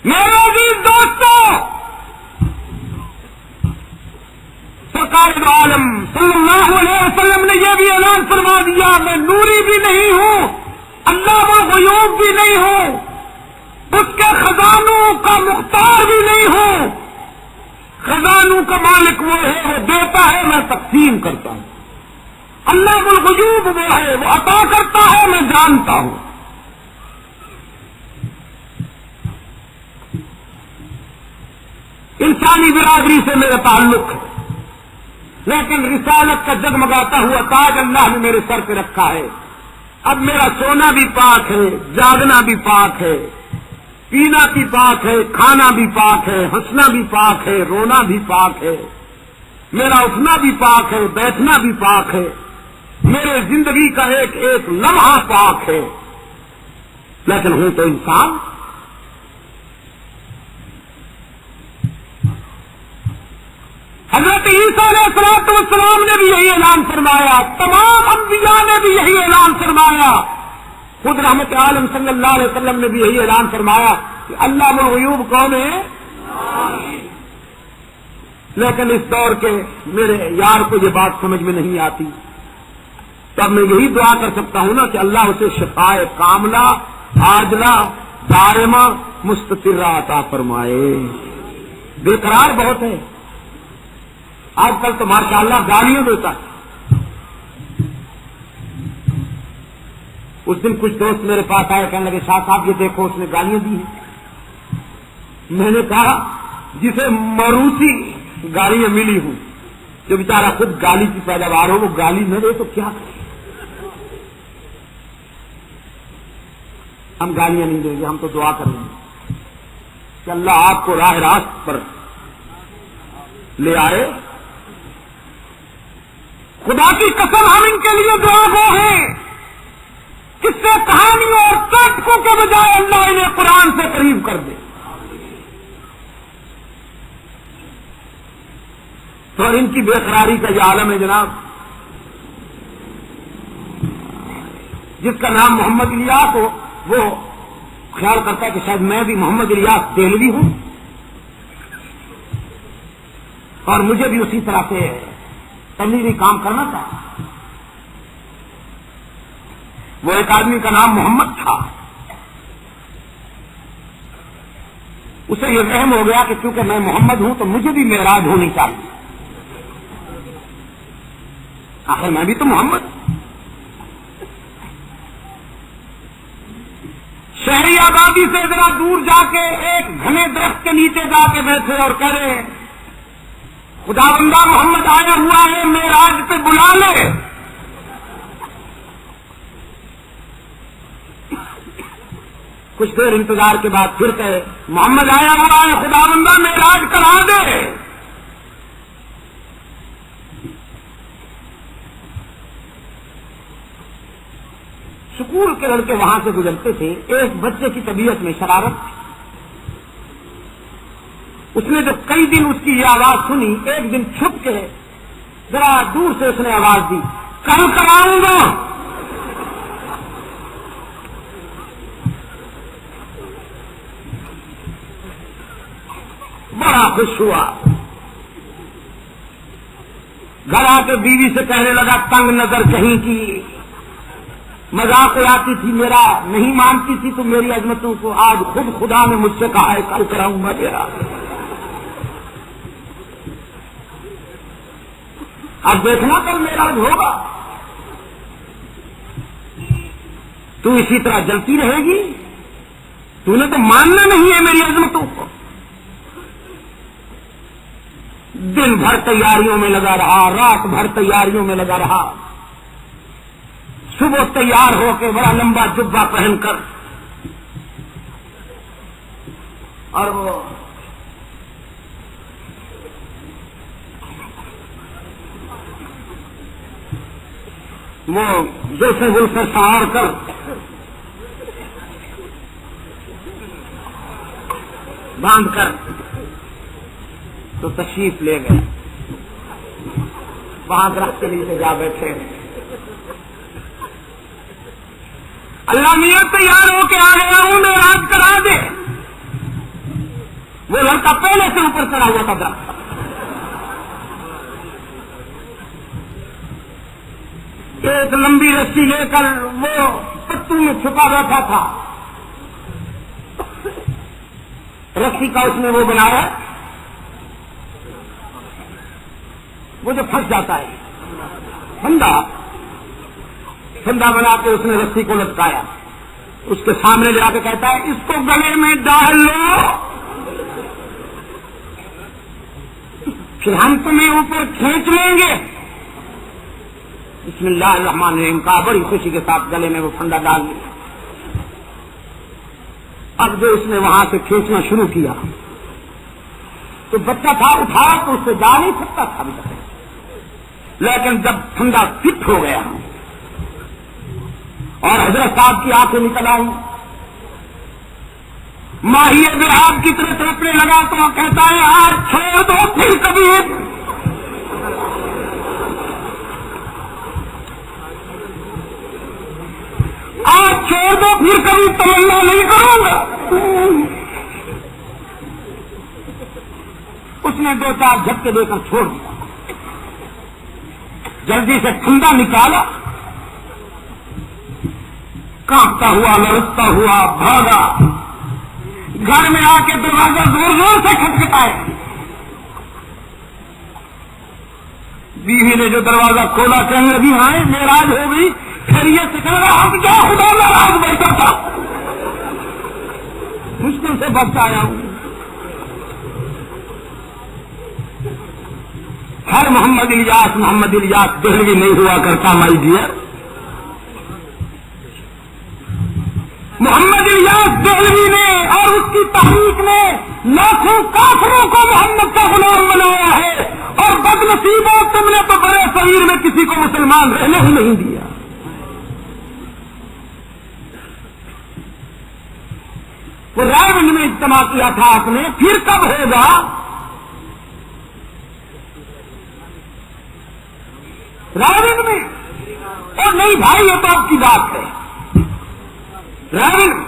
میرے عزیز دوستو، سرکار دو عالم صلی اللہ علیہ وسلم نے یہ بھی اعلان فرما دیا، میں نوری بھی نہیں ہوں، علامہ الغیوب بھی نہیں ہوں، اس کے خزانوں کا مختار بھی نہیں ہوں. خزانوں کا مالک وہ ہے، وہ دیتا ہے، میں تقسیم کرتا ہوں. علامہ الغیوب وہ ہے، وہ عطا کرتا ہے، میں جانتا ہوں. انسانی برادری سے میرا تعلق ہے، لیکن رسالت کا جگمگاتا ہوا تاج اللہ نے میرے سر پہ رکھا ہے. اب میرا سونا بھی پاک ہے، جاگنا بھی پاک ہے، پینا بھی پاک ہے، کھانا بھی پاک ہے، ہنسنا بھی پاک ہے، رونا بھی پاک ہے، میرا اٹھنا بھی پاک ہے، بیٹھنا بھی پاک ہے، میرے زندگی کا ایک ایک لمحہ پاک ہے. لیکن ہوں تو انسان. حضرت عیسیٰ علیہ السلام نے بھی یہی اعلان فرمایا، تمام انبیاء نے بھی یہی اعلان فرمایا، خود رحمت عالم صلی اللہ علیہ وسلم نے بھی یہی اعلان فرمایا کہ علامہ الغیوب کون ہے. لیکن اس دور کے میرے یار کو یہ بات سمجھ میں نہیں آتی. تب میں یہی دعا کر سکتا ہوں نا کہ اللہ اسے شفائے کاملہ عاجلہ دائمہ مستقرہ عطا فرمائے. بے قرار بہت ہے آج کل تو ماشاءاللہ گالیاں دیتا ہے. اس دن کچھ دوست میرے پاس آئے، کہنے لگے شاہ صاحب یہ دیکھو اس نے گالیاں دی ہیں. میں نے کہا جسے موروثی گالیاں ملی ہوں، جو بیچارہ خود گالی کی پیداوار ہو، وہ گالی نہ دے تو کیا کرے. ہم گالیاں نہیں دیں گے، ہم تو دعا کریں گے کہ اللہ آپ کو راہ راست پر لے آئے. خدا کی قسم ہم ان کے لیے دعا گو ہیں. کس سے کہانیوں اور چٹکوں کے بجائے اللہ انہیں قرآن سے قریب کر دے. تو ان کی بے قراری کا یہ عالم ہے جناب. جس کا نام محمد الیاس ہو وہ خیال کرتا ہے کہ شاید میں بھی محمد الیاس دہلوی ہوں اور مجھے بھی اسی طرح سے تبلیغی کام کرنا تھا. وہ ایک آدمی کا نام محمد تھا، اسے یہ فہم ہو گیا کہ چونکہ میں محمد ہوں تو مجھے بھی معراج ہونی چاہیے. آخر میں بھی تو محمد. شہری آبادی سے ذرا دور جا کے ایک گھنے درخت کے نیچے جا کے بیٹھے اور کہہ رہے ہیں خدا بندہ محمد آیا ہوا ہے، معراج پہ بلا لے. کچھ دیر انتظار کے بعد پھر کہے محمد آیا ہوا ہے، خدا بندہ معراج کرا دے. سکول کے لڑکے وہاں سے گزرتے تھے. ایک بچے کی طبیعت میں شرارت تھی. اس نے جب کئی دن اس کی یہ آواز سنی، ایک دن چھپ کے ذرا دور سے اس نے آواز دی کل کراؤں گا. بڑا خوش ہوا. گھر آ کے بیوی سے کہنے لگا تنگ نظر کہیں کی، مذاق اڑاتی تھی میرا، نہیں مانتی تھی تو میری عظمتوں کو. آج خود خدا نے مجھ سے کہا ہے کل کراؤں گا تیرا. اب دیکھنا کل معراج ہوگا. تو اسی طرح جلتی رہے گی. تو نے تو ماننا نہیں ہے میری عظمتوں کو. دن بھر تیاریوں میں لگا رہا، رات بھر تیاریوں میں لگا رہا. صبح تیار ہو کے بڑا لمبا جبہ پہن کر اور وہ جیسے وہ سے سوار کر باندھ کر تو تشریف لے گئے. وہاں درخت کے نیچے جا بیٹھے. اللہ میاں تیار ہو کے آ گیا ہوں، معراج کرا دے. وہ لڑکا پہلے سے اوپر چڑھا ہوا تھا درخت. ایک لمبی رسی لے کر وہ پتوں میں چھپا بیٹھا تھا. رسی کا اس نے وہ بنایا وہ جو پھنس جاتا ہے پھندا بنا کے اس نے رسی کو لٹکایا. اس کے سامنے لے آ کے کہتا ہے اس کو گلے میں ڈال لو، پھر ہم تمہیں اوپر کھینچ لیں گے. بسم اللہ الرحمن الرحیم کہا، بڑی خوشی کے ساتھ گلے میں وہ پھندا ڈال لیا. اب جو اس نے وہاں سے کھینچنا شروع کیا تو بچہ تھا، اٹھا تو اس سے جا نہیں سکتا تھا ابھی تک. لیکن جب پھندا فٹ ہو گیا اور حضرت صاحب کی آنکھیں نکل آئی، ماہی بہاب کی طرح تڑپنے لگا تو وہ کہتا ہے آج چھوڑ دو پھر کبھی، آج چھوڑ دو پھر کبھی تمنا نہیں کروں گا. اس نے 2-4 جھٹکے دے کر چھوڑ دیا. جلدی سے پھندا نکالا، کانپتا ہوا لڑکتا ہوا بھاگا. گھر میں آ کے دروازہ زور زور سے کھٹکھٹائے. بیوی نے جو دروازہ کھولا کہنے لگی ہاں معراج ہو گئی، خیریت سے کہہ رہا ہم کیا خدا ناراض بیٹھا تھا، مشکل سے بچ آیا ہوں. ہر محمد الیاس دہلوی نہیں ہوا کرتا مائی ڈیئر. محمد الیاس دہلوی نے اور اس کی تحریک نے لاکھوں کافروں کو محمد کا غلام بنایا ہے، اور بد نصیبوں تم نے تو بڑے صغیر میں کسی کو مسلمان رہنے ہی نہیں دیا. وہ رائے گنج میں اجتماع کیا تھا آپ نے، پھر کب ہوگا؟ رائے گنج میں. اور نہیں بھائی یہ تو آپ کی بات ہے. رائے گنج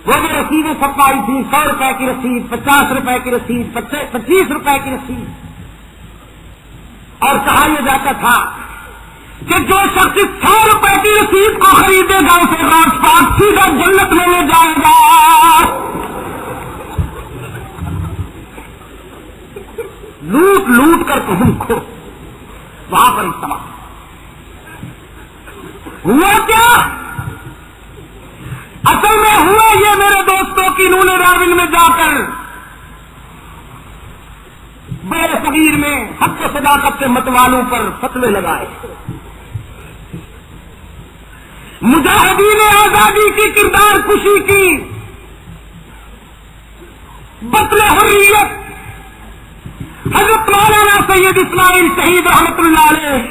وہ جو رسیدیں چھپائی تھی، 100 روپے کی رسید، 50 روپے کی رسید، 25 روپے کی رسید، اور کہا یہ جاتا تھا کہ جو شخص 100 روپے کی رسید کو خریدے گا اسے راز پاک سیدھا جنت میں لے جائے گا. لوٹ لوٹ کر تم کو وہاں پر اجتماع ہوا. کیا اصل میں ہوا یہ میرے دوستوں کی انہوں نے راون میں جا کر بڑے صغیر میں حق و صداقت کے متوالوں پر فتوے لگائے. مجاہدین آزادی کی کردار کشی کی، بطل حریت حضرت مولانا سید اسماعیل شہید رحمت اللہ علیہ،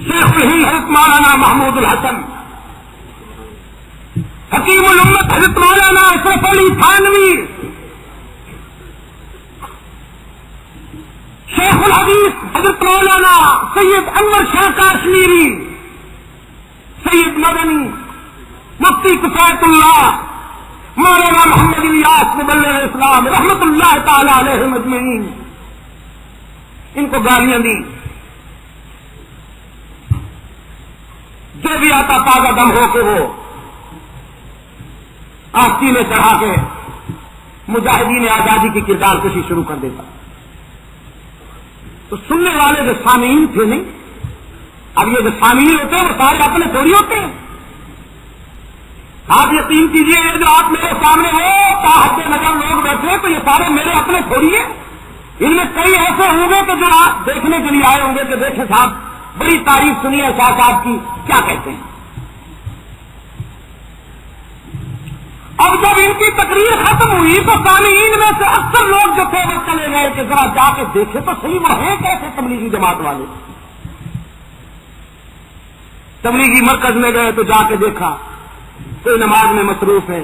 شیخ الہند حضرت مولانا محمود الحسن، حکیم الامت حضرت مولانا اشرف علی تھانوی، شیخ الحدیث حضرت مولانا سید انور شاہ کاشمیری، سید مدنی، مفتی کفایت اللہ، مولانا محمد الیاس مبلغ اسلام رحمت اللہ تعالی علیہ مجمعین، ان کو گالیاں دی. جو بھی آتا تازہ دم ہو کے وہ آستی میں چڑھا کے مجاہدین آزادی کی کردار کشی شروع کر دیتا. تو سننے والے جو سامعین تھے نہیں، اب یہ جو سامعین ہوتے ہیں وہ سارے اپنے تھوڑی ہوتے ہیں. آپ یقین کیجیے یہ جو آپ میرے سامنے ہو تاحت نظر لوگ بیٹھے تو یہ سارے میرے اپنے تھوڑی ہیں. ان میں کئی ایسے ہوں گے کہ جو آپ دیکھنے کے لیے آئے ہوں گے کہ دیکھیں صاحب بڑی تعریف سنی ہے شاہ صاحب کی، کیا کہتے ہیں. اب جب ان کی تقریر ختم ہوئی تو سامعین میں سے اکثر لوگ جو تھے وہ چلے گئے کہ ذرا جا کے دیکھے تو صحیح وہ ہیں کیسے تبلیغی جماعت والے. تبلیغی مرکز میں گئے تو جا کے دیکھا کوئی نماز میں مصروف ہے،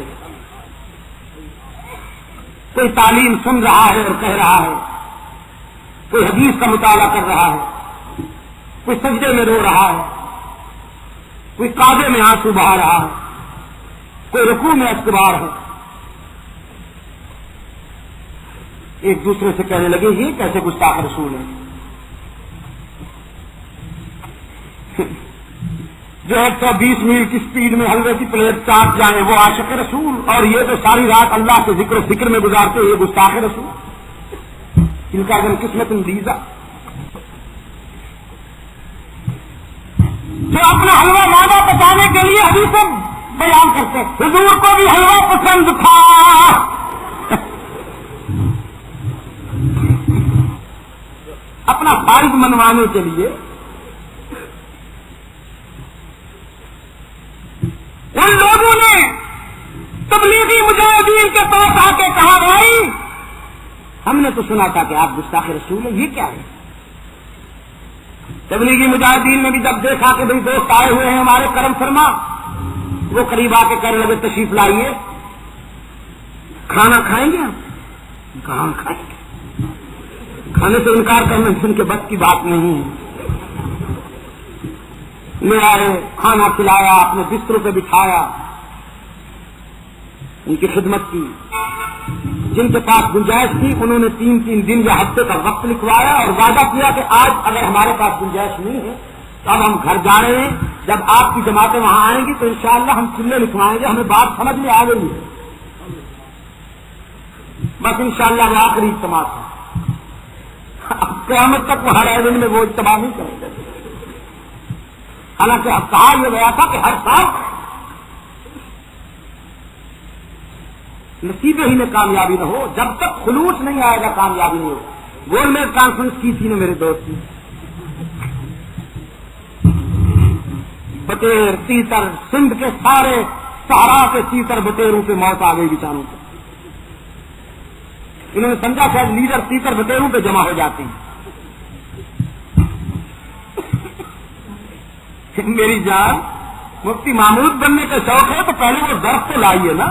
کوئی تعلیم سن رہا ہے اور کہہ رہا ہے، کوئی حدیث کا مطالعہ کر رہا ہے، کوئی سجدے میں رو رہا ہے، کوئی کعبے میں آنسو بہا رہا ہے، کوئی رکوع میں استغفار ہے، ایک دوسرے سے کہنے لگے یہ کیسے گستاخ رسول ہے؟ جو 120 میل کی سپیڈ میں حلوے کی پلیٹ چاٹ جائیں وہ عاشق رسول، اور یہ تو ساری رات اللہ کے ذکر و فکر میں گزارتے یہ گستاخ رسول، ان کا اگر قسمت اندیزہ جو اپنا حلوہ معدہ پچانے کے لیے حدیثیں بیان کرتے حضور کو بھی حلوہ پسند تھا، اپنا فائد منوانے کے لیے ان لوگوں نے تبلیغی مجاہدین کے پاس آ کے کہا بھائی ہم نے تو سنا تھا کہ آپ گستاخ رسول ہیں، یہ کیا ہے؟ تبلیغی مجاہدین نے بھی جب دیکھا کہ بھائی دوست آئے ہوئے ہیں ہمارے کرم فرما، وہ قریب آ کے کہنے لگے تشریف لائیے، کھانا کھائیں گے آپ؟ کہاں کھائیں گے؟ کھانے سے انکار کرنا ان کے بس کی بات نہیں ہے۔ لے آئے، کھانا کھلایا، اپنے بستروں پہ بٹھایا، ان کی خدمت کی۔ جن کے پاس گنجائش تھی انہوں نے 3 دن یا ہفتے کا وقت لکھوایا اور وعدہ کیا کہ آج اگر ہمارے پاس گنجائش نہیں ہے تو اب ہم گھر جا رہے ہیں، جب آپ کی جماعتیں وہاں آئیں گی تو انشاءاللہ ہم چلے لکھوائیں گے، ہمیں بات سمجھ میں آ گئی ہے، بس انشاءاللہ وہ آخری اجتماع تھا۔ اب قیامت تک وہ ہر دن میں وہ اجتماع نہیں کریں گے، حالانکہ اب کہا یہ گیا تھا کہ ہر سال نصیبے ہی میں کامیابی نہ ہو، جب تک خلوص نہیں آئے گا کامیابی نہیں ہو۔ گول میز کانفرنس کی تھی نا میرے دوست نے، بٹیر تیتر سندھ کے سارے سہارا کے تیتر بٹیروں پہ موت آ گئی بیچاروں کو، انہوں نے سمجھا شاید لیڈر تیتر بٹیروں پہ جمع ہو جاتے ہیں۔ میری جان مفتی محمود بننے کا شوق ہے تو پہلے وہ درخت تو لائیے نا۔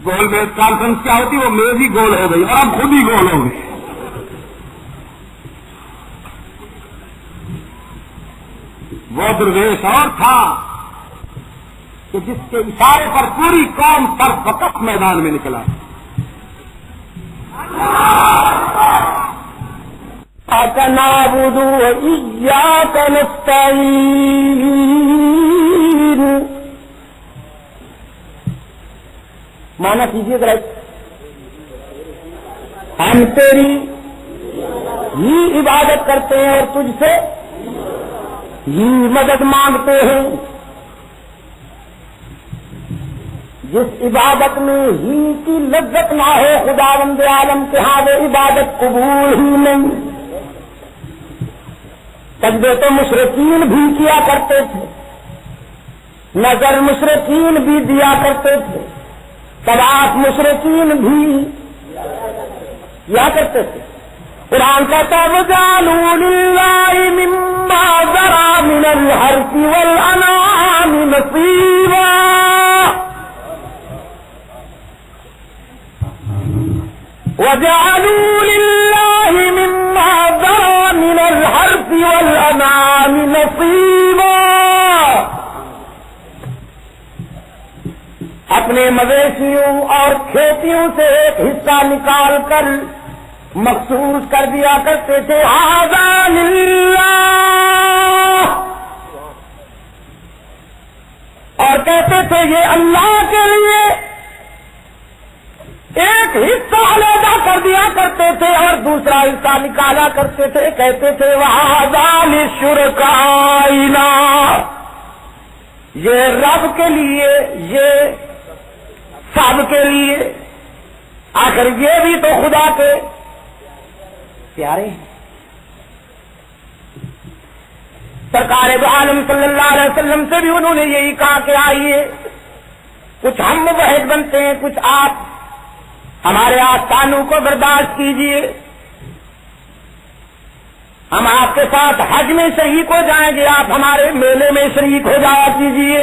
گول میز کانفرنس کیا ہوتی وہ میز ہی گول ہو گئی اور اب خود ہی گول ہو گئی۔ وہ درویش اور تھا کہ جس کے اشارے پر پوری قوم پر وقف میدان میں نکلا۔ نعبد وإياك نستعين، مانا کیجیے ذرا، ہم تیری ہی عبادت کرتے ہیں اور تجھ سے ہی مدد مانگتے ہیں، جس عبادت میں ہی کی لذت نہ ہو خداوند عالم کے ہاں وہ عبادت قبول ہی نہیں۔ سجدے تو مشرکین بھی کیا کرتے تھے، نظر مشرکین بھی دیا کرتے تھے، طواف مشرکین بھی کیا کرتے تھے۔ قرآن کہتا ہے وَجَعَلُوا لِلَّهِ مِمَّا ذَرَأَ مِنَ الْحَرْثِ وَالْأَنْعَامِ نَصِيبًا وَجَعَلُوا لِلَّهِ مِمَّا ذَرَأَ مِنَ الْحَرْثِ وَالْأَنْعَامِ نَصِيبًا، اپنے مویشیوں اور کھیتیوں سے ایک حصہ نکال کر مخصوص کر دیا کرتے تھے، ھذا للہ، اور کہتے تھے یہ اللہ کے لیے، ایک حصہ علیحدہ کر دیا کرتے تھے اور دوسرا حصہ نکالا کرتے تھے، کہتے تھے وَھذا لِشُرَکَائِنَا، یہ رب کے لیے، یہ سب کے لیے، آخر یہ بھی تو خدا کے پیارے ہیں۔ سرکار دو عالم صلی اللہ علیہ وسلم سے بھی انہوں نے یہی کہا کہ آئیے کچھ ہم موحد بنتے ہیں، کچھ آپ ہمارے آستانوں کو برداشت کیجیے، ہم آپ کے ساتھ حج میں شریک ہو جائیں گے، آپ ہمارے میلے میں شریک ہو جایا کیجیے۔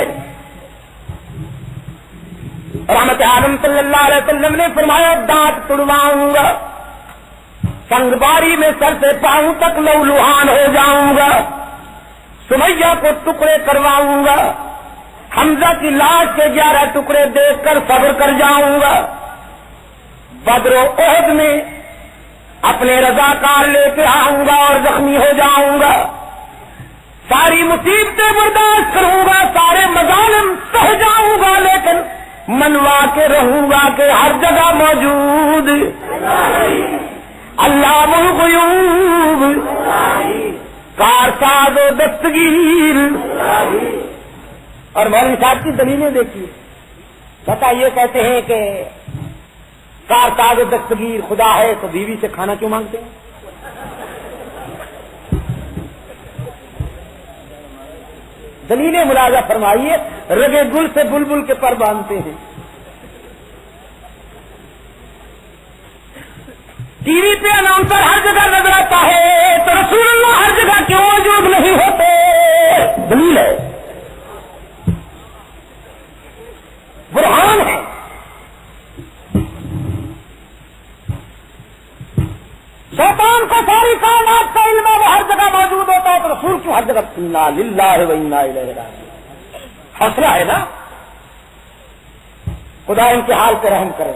رحمت عالم صلی اللہ علیہ وسلم نے فرمایا دانت تڑواؤں گا، سنگ باری میں سر سے پاؤں تک لہولہان ہو جاؤں گا، سمیہ کو ٹکڑے کرواؤں گا، حمزہ کی لاش کے 11 ٹکڑے دیکھ کر صبر کر جاؤں گا، بدر و احد میں اپنے رضاکار لے کے آؤں گا اور زخمی ہو جاؤں گا، ساری مصیبتیں برداشت کروں گا، سارے مظالم سہ جاؤں گا، لیکن منوا کے رہوں گا کہ ہر جگہ موجود علام الغیوب، کارساز و دستگیر۔ اور مولوی صاحب کی دلیلیں دیکھیے، بتا یہ کہتے ہیں کہ کارساز و دستگیر خدا ہے تو بیوی سے کھانا کیوں مانگتے ہیں؟ دلیلیں ملاحظہ فرمائیے، رگے گل سے بلبل کے پر باندھتے ہیں۔ ٹی وی پہ اناؤنسر ہر جگہ نظر آتا ہے تو رسول اللہ ہر جگہ کیوں موجود نہیں ہوتے؟ دلیل ہے، برہان ہے۔ شیطان کو ساری کائنات کا علم ہے، وہ ہر جگہ موجود ہوتا ہے تو رسول کیوں ہر جگہ؟ انا للہ و انا الیہ راجعون۔ حوصلہ ہے نا؟ خدا ان کے حال پہ رحم کرے،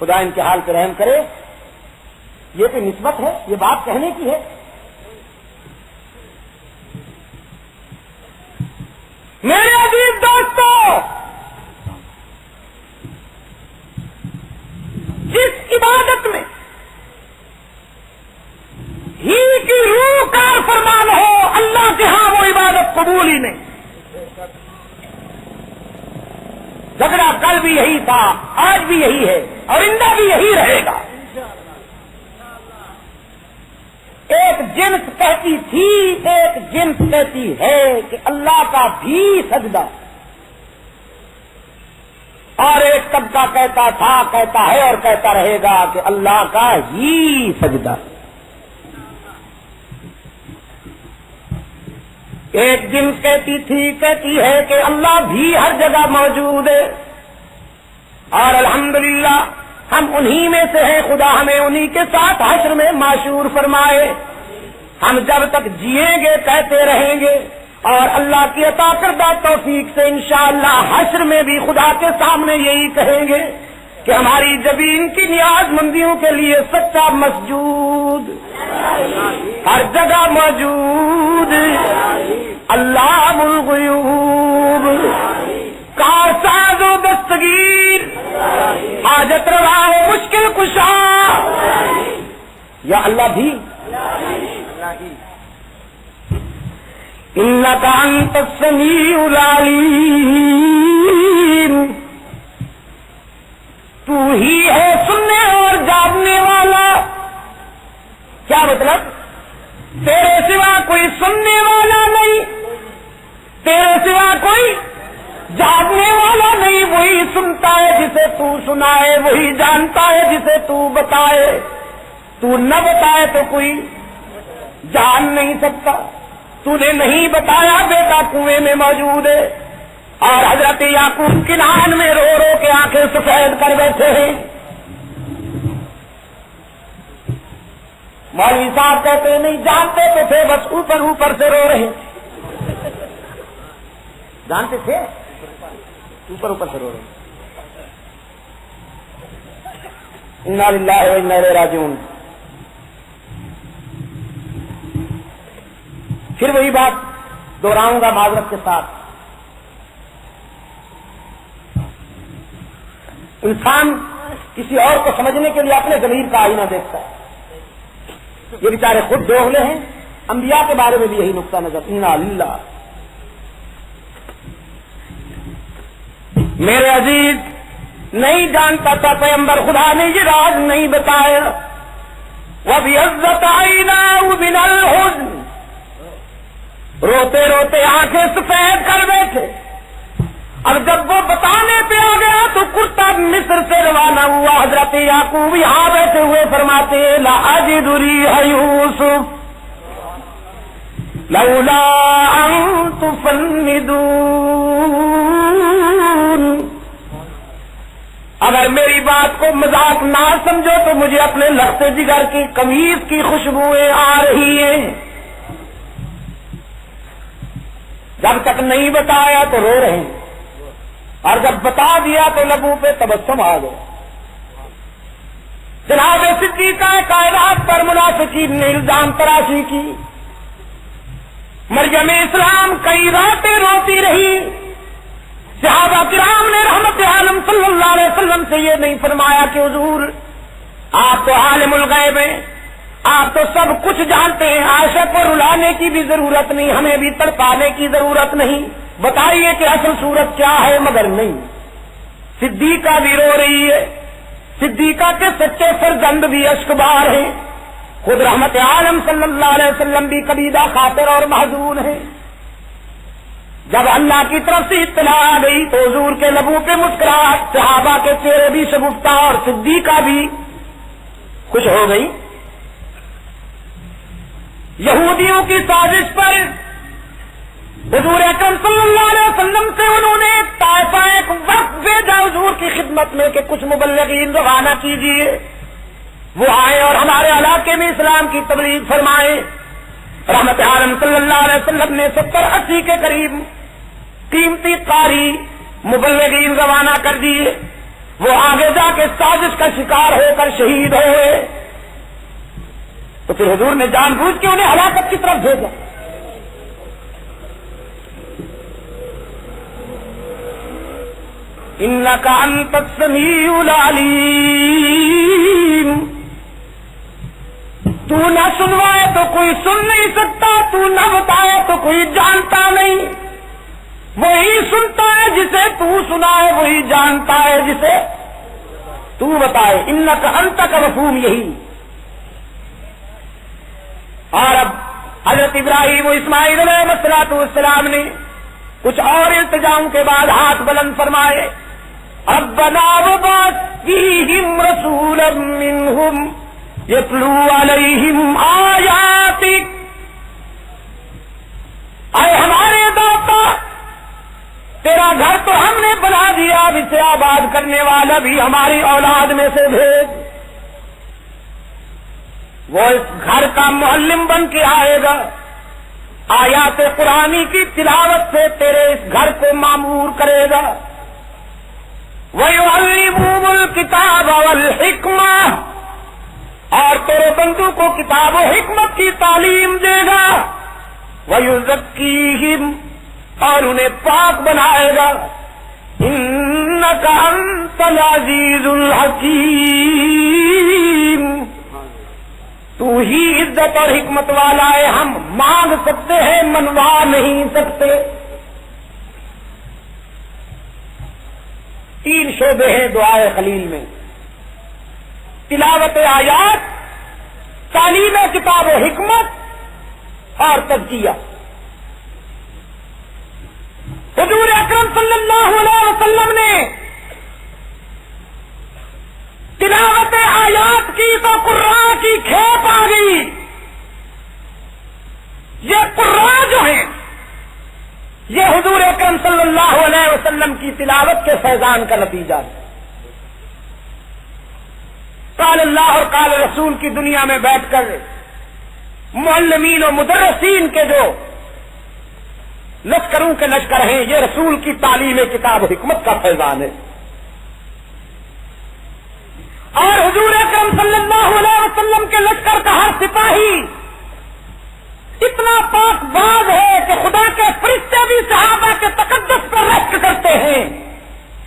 خدا ان کے حال پہ رحم کرے۔ یہ کوئی نسبت ہے؟ یہ بات کہنے کی ہے؟ میرے عزیز دوستو، جس عبادت میں ہی کی روح کا فرمان ہو، اللہ کے ہاں وہ عبادت قبول ہی نہیں۔ جھگڑا کل بھی یہی تھا، آج بھی یہی ہے اور آئندہ بھی یہی رہے گا۔ ایک جنس کہتی تھی، ایک جنس کہتی ہے کہ اللہ کا بھی سجدہ، اور ایک طبقہ کہتا تھا، کہتا ہے اور کہتا رہے گا کہ اللہ کا ہی سجدہ۔ ایک جنس کہتی تھی، کہتی ہے کہ اللہ بھی ہر جگہ موجود ہے، اور الحمدللہ ہم انہی میں سے ہیں، خدا ہمیں انہی کے ساتھ حشر میں معشور فرمائے۔ ہم جب تک جیئیں گے کہتے رہیں گے، اور اللہ کی عطا کردہ توفیق سے انشاءاللہ حشر میں بھی خدا کے سامنے یہی کہیں گے کہ ہماری جبین کی نیاز مندیوں کے لیے سچا مسجود ہر جگہ موجود، علام الغیوب، کارساز و دستگیر، حاجت روا و مشکل کشا، یا اللہ بھی انک انت السمیع العلیم، تو ہی ہے سننے اور جاننے والا۔ کیا مطلب؟ تیرے سوا کوئی سننے والا نہیں، تیرے سوا کوئی جاننے والا نہیں، وہی سنتا ہے جسے تو سنائے، وہی جانتا ہے جسے تو بتائے، تو نہ بتائے تو کوئی جان نہیں سکتا۔ تو نے نہیں بتایا، بیٹا کنویں میں موجود ہے، اور حضرت یعقوب کنعان میں رو رو کے آنکھیں سفید کر بیٹھے ہیں۔ مولوی صاحب کہتے ہیں نہیں جانتے تو تھے، بس اوپر اوپر سے رو رہے ہیں۔ جانتے تھے، اوپر اوپر سے رو رہے ہیں۔ انا للہ و انا الیہ راجعون۔ پھر وہی بات دوہراؤں گا معذرت کے ساتھ، انسان کسی اور کو سمجھنے کے لیے اپنے ضمیر کا آئینہ دیکھتا ہے۔ یہ بیچارے خود دوغلے ہیں، انبیاء کے بارے میں بھی یہی نقطہ نظر۔ انا للہ۔ میرے عزیز، نہیں جانتا تھا پیغمبر خدا نے یہ راز نہیں بتایا۔ وَبِيَضَّتْ عَيْنَاهُ مِنَ الْحُزْنِ، روتے روتے آنکھیں سفید کر بیٹھے۔ اب جب وہ بتانے پہ آ گیا تو کرتا مصر سے روانہ ہوا۔ حضرت یعقوب یہاں بیٹھے ہوئے فرماتے لا اجد ریح یوسف لولا ان تفندون، اگر میری بات کو مذاق نہ سمجھو تو مجھے اپنے لخت جگر کی قمیض کی خوشبوئیں آ رہی ہیں. جب تک نہیں بتایا تو رو رہے ہیں، اور جب بتا دیا تو لبوں پہ تبسم آ گیا. جناب صدیقہ کائنات پر منافقین نے الزام تراشی کی. مریم اسلام کئی راتیں روتی رہی. صحابہ کرام نے رحمت عالم صلی اللہ علیہ وسلم سے یہ نہیں فرمایا کہ حضور آپ تو عالم الغیب ہیں، آپ تو سب کچھ جانتے ہیں، عائشہ کو رلانے کی بھی ضرورت نہیں، ہمیں بھی تڑپانے کی ضرورت نہیں، بتائیے کہ اصل صورت کیا ہے. مگر نہیں، صدیقہ بھی رو رہی ہے. صدیقہ کے سچے فرزند بھی اشکبار ہیں. خود رحمت عالم صلی اللہ علیہ وسلم بھی کبیدہ خاطر اور محزون ہیں. جب اللہ کی طرف سے اطلاع آ گئی تو حضور کے لبوں پہ مسکراہٹ، صحابہ کے چہرے بھی شگفتہ اور صدیقہ بھی خوش ہو گئی. یہودیوں کی سازش پر حضور اکرم صلی اللہ علیہ وسلم سے انہوں نے طائفہ ایک وقت بھیجا حضور کی خدمت میں کہ کچھ مبلغین روانہ کیجیے، وہ آئے اور ہمارے علاقے میں اسلام کی تبلیغ فرمائے. رحمت عالم صلی اللہ علیہ وسلم نے 70-80 کے قریب قیمتی قاری مبلغین روانہ کر دیے. وہ آگے جا کے سازش کا شکار ہو کر شہید ہوئے. تو پھر حضور نے جان بوجھ کے انہیں ہلاکت کی طرف بھیجا. انک انت السمیع العلیم، تو نہ سنوائے تو کوئی سن نہیں سکتا، تو نہ بتائے تو کوئی جانتا نہیں. وہی سنتا ہے جسے تو سنائے، وہی جانتا ہے جسے تو بتائے. انک انت کا مفہوم یہی. اور اب حضرت ابراہیم و اسماعیل علیہ السلام نے کچھ اور التجاؤں کے بعد ہاتھ بلند فرمائے. ربنا وبعث فیہم رسولا منہم یتلو علیہم آیاتک. اے ہمارے داتا، تیرا گھر تو ہم نے بنا دیا، اب اسے آباد کرنے والا بھی ہماری اولاد میں سے بھیج. وہ اس گھر کا معلم بن کے آئے گا، آیات قرآنی کی تلاوت سے تیرے اس گھر کو معمور کرے گا. وَيُعَلِّمُهُمُ الْكِتَابَ وَالْحِكْمَةَ، اور تیرے بندوں کو کتاب و حکمت کی تعلیم دے گا. وَيُزَكِّيهِمْ، اور انہیں پاک بنائے گا. إِنَّكَ أَنْتَ الْعَزِيزُ الْحَكِيمُ، تو ہی عزت اور حکمت والا ہے. ہم مانگ سکتے ہیں، منوا نہیں سکتے. 3 شعبے ہیں دعائے خلیل میں: تلاوت آیات، تعلیم کتاب و حکمت اور تزکیہ. حضور اکرم صلی اللہ علیہ وسلم نے تلاوت آیات کی تو قرآن کی کھیپ آ گئی. یہ قرآن جو ہیں یہ حضور اکرم صلی اللہ علیہ وسلم کی تلاوت کے فیضان کا نتیجہ ہے. قال اللہ اور قال رسول کی دنیا میں بیٹھ کر معلمین و مدرسین کے جو لشکروں کے لشکر ہیں، یہ رسول کی تعلیم کتاب و حکمت کا فیضان ہے. اور حضور اکرم صلی اللہ علیہ وسلم کے لشکر کا ہر سپاہی اتنا پاک باز ہے کہ خدا کے فرشتے بھی صحابہ کے تقدس پر رشک کرتے ہیں.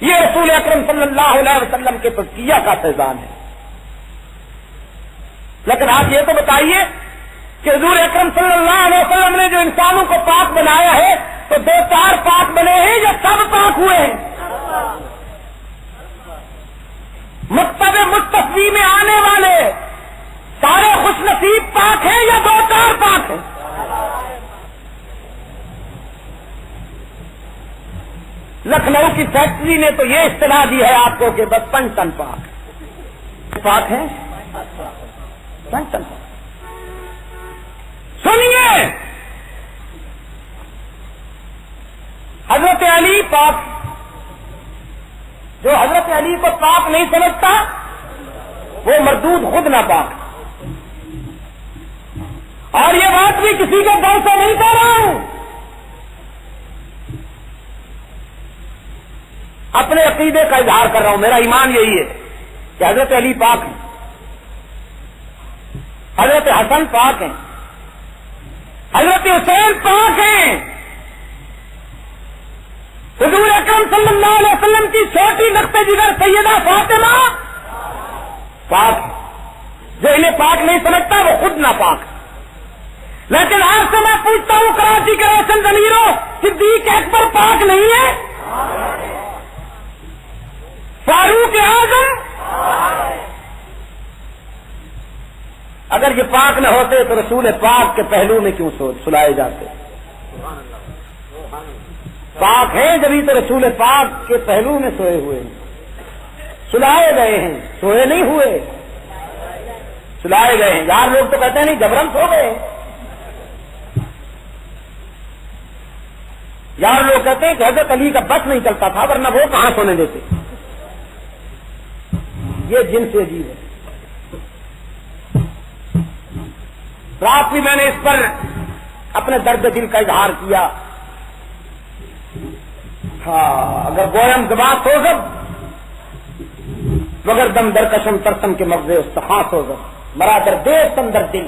یہ رسول اکرم صلی اللہ علیہ وسلم کے تزکیہ کا فیضان ہے. لیکن آپ یہ تو بتائیے کہ حضور اکرم صلی اللہ علیہ وسلم نے جو انسانوں کو پاک بنایا ہے تو 2-4 پاک بنے ہیں یا سب پاک ہوئے ہیں؟ مکتب مصطفی میں آنے والے سارے خوش نصیب پاک ہیں یا 2-4 پاک ہیں؟ لکھنؤ کی فیکٹری نے تو یہ اصطلاح دی ہے آپ کو کہ بس 5 ٹن پاک ہے. 5 ٹن پاک. سنیے، حضرت علی پاک، جو حضرت علی کو پاک نہیں سمجھتا وہ مردود خود ناپاک. اور یہ بات بھی کسی کے دل سے نہیں کہہ رہا ہوں، اپنے عقیدے کا اظہار کر رہا ہوں. میرا ایمان یہی ہے کہ حضرت علی پاک ہیں، حضرت حسن پاک ہیں، حضرت حسین پاک ہیں، حضور اکرم صلی اللہ علیہ وسلم کی چھوٹی نقطہ جگر سیدہ فاطمہ پاک ہے. جو انہیں پاک نہیں سمجھتا وہ خود ناپاک ہے. لیکن آپ سے میں پوچھتا ہوں، کراچی کے روشن ضمیروں، صدیق اکبر پاک نہیں ہے؟ فاروق اعظم؟ اگر یہ پاک نہ ہوتے تو رسول پاک کے پہلو میں کیوں سلائے جاتے؟ پاک ہیں جبھی تو رسول پاک کے پہلو میں سوئے ہوئے ہیں، سلائے گئے ہیں، سوئے نہیں ہوئے، سلائے گئے ہیں. یار لوگ تو کہتے ہیں نہیں جبرن سو گئے. یار لوگ کہتے ہیں کہ حضرت علی کا بس نہیں چلتا تھا ورنہ وہ کہاں سونے دیتے. یہ جن سے عجیب ہے. رات بھی میں نے اس پر اپنے درد دل کا اظہار کیا. ہاں اگر گویم زبان ہو گا مگر دم درکشم ترتم کے مغزے استخاص ہوگا مرادر دے تندر دل.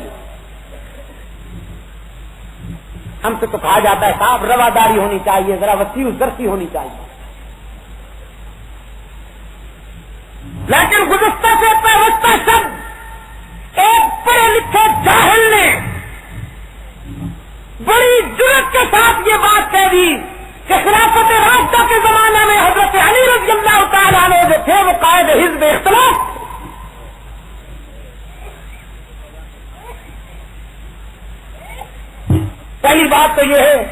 ہم سے تو کہا جاتا ہے صاحب رواداری ہونی چاہیے، ذرا وسیع درسی ہونی چاہیے. لیکن گزشتہ سے پیوستہ شب ایک پڑھے لکھے جاہل نے بڑی جرأت کے ساتھ یہ بات کہہ دی کہ خلافت راشدہ کے زمانے میں حضرت علی رضی اللہ تعالیٰ عنہ جو تھے وہ قائد حزب اختلاف. پہلی بات تو یہ ہے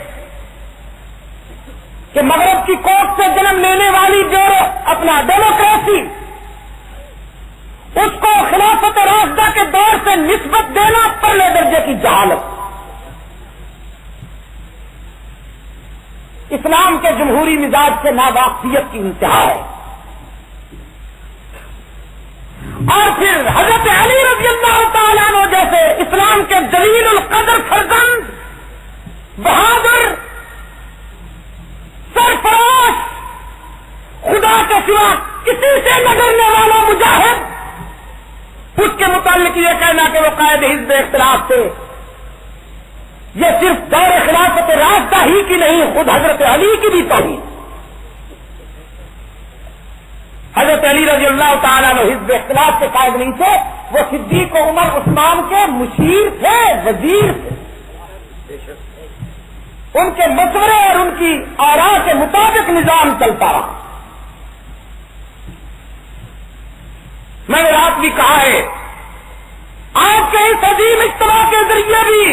کہ مغرب کی کوٹ سے جنم لینے والی جو اپنا ڈیموکریسی، اس کو خلافت راشدہ کے دور سے نسبت دینا پہلے درجے کی جہالت. اسلام کے جمہوری مزاج سے ناواقفیت کی انتہا ہے. اور پھر حضرت علی رضی اللہ تعالیٰ عنہ جیسے اسلام کے جلیل القدر فرزند، بہادر، سرفراز، خدا کے سوا کسی سے نہ ڈرنے والا مجاہد، اس کے متعلق یہ کہنا کہ وہ قائد حزب اختلاف تھے، یہ صرف دور خلافت راشدہ ہی کی نہیں، خود حضرت علی کی بھی توہین. حضرت علی رضی اللہ تعالیٰ عنہ حزب اختلاف کے قائد نہیں تھے، وہ صدیق و عمر عثمان کے مشیر تھے، وزیر تھے. ان کے مشورے اور ان کی آراء کے مطابق نظام چلتا رہا. میں نے رات بھی کہا ہے، آپ کے اس عظیم اجتماع کے ذریعے بھی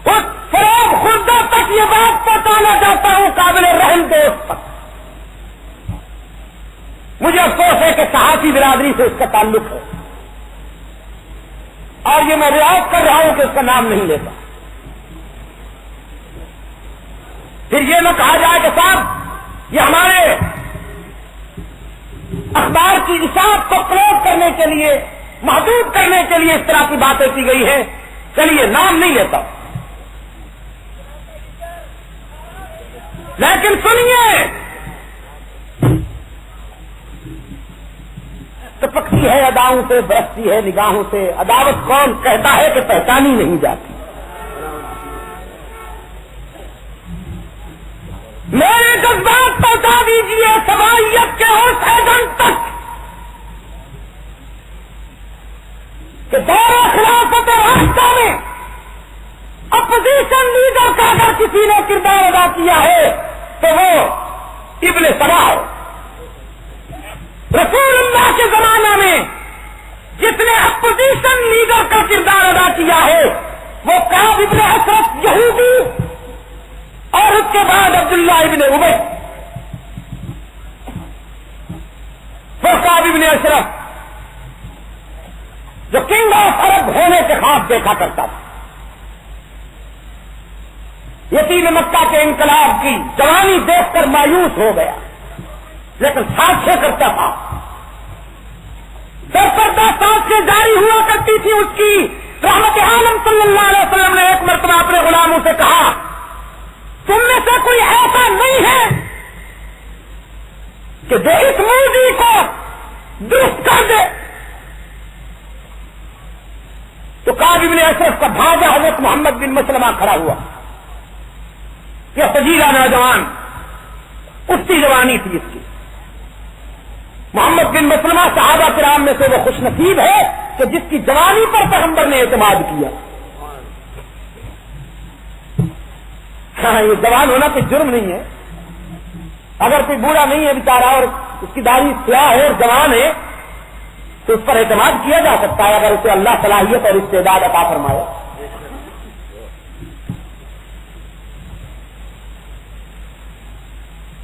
اس فروغ خوردہ تک یہ بات پہنچانا چاہتا ہوں قابل رحم دوست تک. مجھے افسوس ہے کہ صحافی برادری سے اس کا تعلق ہے اور یہ میں رعایت کر رہا ہوں کہ اس کا نام نہیں لیتا. پھر یہ نہ کہا جائے کہ صاحب یہ ہمارے اخبار کی اشاعت کو فروغ کرنے کے لیے، محدود کرنے کے لیے اس طرح کی باتیں کی گئی ہیں. چلیے نام نہیں لیتا، لیکن سنیے، ٹپکتی ہے اداؤں سے، برستی ہے نگاہوں سے، عداوت کون کہتا ہے کہ پہچانی نہیں جاتی. میرے جذبات پہنچا دیجیے سوائیت کے اس ایجنٹ تک کہ دور خلافت راشدہ میں اپوزیشن لیڈر کا اگر کسی نے کردار ادا کیا ہے تو وہ ابن سبا ہے. رسول اللہ کے زمانے میں جس نے اپوزیشن لیڈر کا کردار ادا کیا ہے وہ کعب ابن اشرف یہودی اور اس کے بعد عبداللہ ابن ابی، وہ کعب ابن اشرف جو کنگ آف عرب ہونے کے خواب دیکھا کرتا تھا، یتیم مکہ کے انقلاب کی جوانی دیکھ کر مایوس ہو گیا. لیکن سانسیں کرتا تھا. زبردست سانسیں جاری ہوا کرتی تھی اس کی. رحمت عالم صلی اللہ علیہ وسلم نے ایک مرتبہ اپنے غلاموں سے کہا تم میں سے کوئی ایسا نہیں ہے کہ جو اس موذی کو درست کر دے. تو کعب بن اشرف کا بھانجا حضرت محمد بن مسلمہ کھڑا ہوا. یہ سجیلا نوجوان اس کی جوانی تھی اس کی. محمد بن مسلمہ صحابہ کرام میں سے وہ خوش نصیب ہے کہ جس کی جوانی پر پیغمبر نے اعتماد کیا. ہاں یہ جوان ہونا کوئی جرم نہیں ہے. اگر کوئی بوڑھا نہیں ہے بیچارہ اور اس کی داڑھی سیاہ ہے اور جوان ہے تو اس پر اعتماد کیا جا سکتا ہے اگر اسے اللہ صلاحیت اور استعداد عطا فرمائے.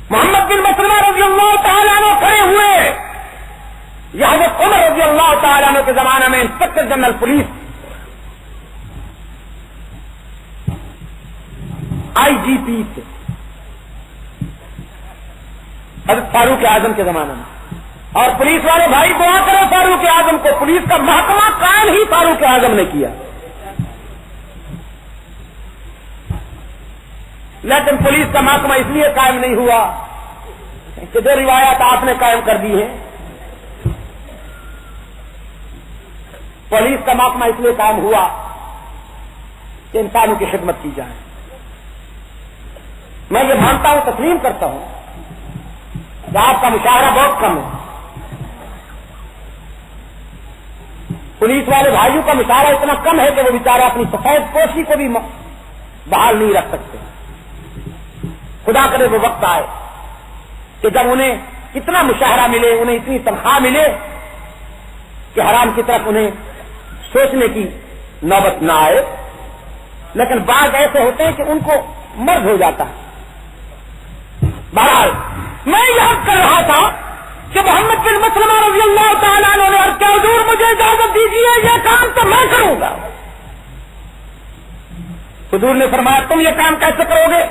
محمد بن مسلمہ رضی اللہ تعالیٰ عنہ کھڑے ہوئے. یہ حضرت عمر رضی اللہ تعالیٰ عنہ کے زمانہ میں انسپکٹر جنرل پولیس IGP تھے حضرت فاروق اعظم کے زمانہ میں. اور پولیس والے بھائی دعا کرو فاروق اعظم کو. پولیس کا محکمہ قائم ہی فاروق اعظم نے کیا. لیکن پولیس کا محکمہ اس لیے قائم نہیں ہوا کہ جو روایات آپ نے قائم کر دی ہیں. پولیس کا محکمہ اس لیے قائم ہوا کہ انسانوں کی خدمت کی جائے. میں یہ مانتا ہوں تسلیم کرتا ہوں کہ آپ کا مشاہرہ بہت کم ہے. پولیس والے بھائیوں کا مشاہرہ اتنا کم ہے کہ وہ بیچارہ اپنی سفید پوشی کو بھی بحال نہیں رکھ سکتے. خدا کرے وہ وقت آئے کہ جب انہیں اتنا مشاہرہ ملے, انہیں اتنی تنخواہ ملے کہ حرام کی طرف انہیں سوچنے کی نوبت نہ آئے. لیکن بعض ایسے ہوتے ہیں کہ ان کو مرض ہو جاتا ہے. بہرحال میں یاد کر رہا تھا کہ محمد بن مسلمہ رضی اللہ تعالیٰ عنہ نے عرض کیا حضور مجھے اجازت دیجیے یہ کام تو میں کروں گا. حضور نے فرمایا تم یہ کام کیسے کرو گے؟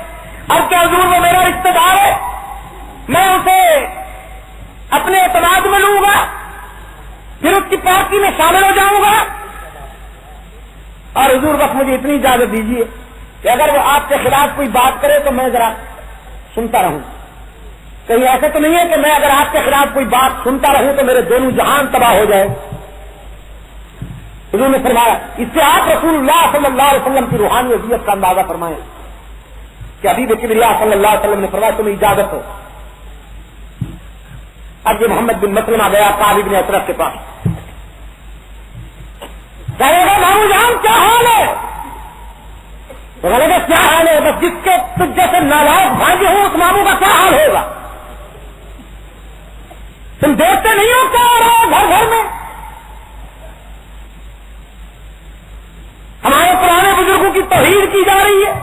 اب کیا حضور وہ میرا رشتہ دار ہے, میں اسے اپنے اعتماد میں لوں گا, پھر اس کی پارٹی میں شامل ہو جاؤں گا. اور حضور بس مجھے اتنی اجازت دیجیے کہ اگر وہ آپ کے خلاف کوئی بات کرے تو میں ذرا سنتا رہوں. کہیں ایسا تو نہیں ہے کہ میں اگر آپ کے خلاف کوئی بات سنتا رہوں تو میرے دونوں جہان تباہ ہو جائے. حضور نے فرمایا اس سے آپ رسول اللہ صلی اللہ علیہ وسلم کی روحانی عزیت کا اندازہ فرمائیں کہ حبیب کبریا صلی اللہ علیہ وسلم نے فرمایا تمہیں اجازت ہو. اب یہ محمد بن مسلمہ گیا کعب بن اشرف کے پاس. کہے گا مامو جان کیا حال ہے؟ تو کہے گا کیا حال ہے؟ بس جس کے تجھ جیسے نالاق بھاگے ہوں اس ماموں کا کیا حال ہوگا؟ تم دیکھتے نہیں ہو کیا ہو رہا ہے گھر گھر میں؟ ہمارے پرانے بزرگوں کی توہین کی جا رہی ہے.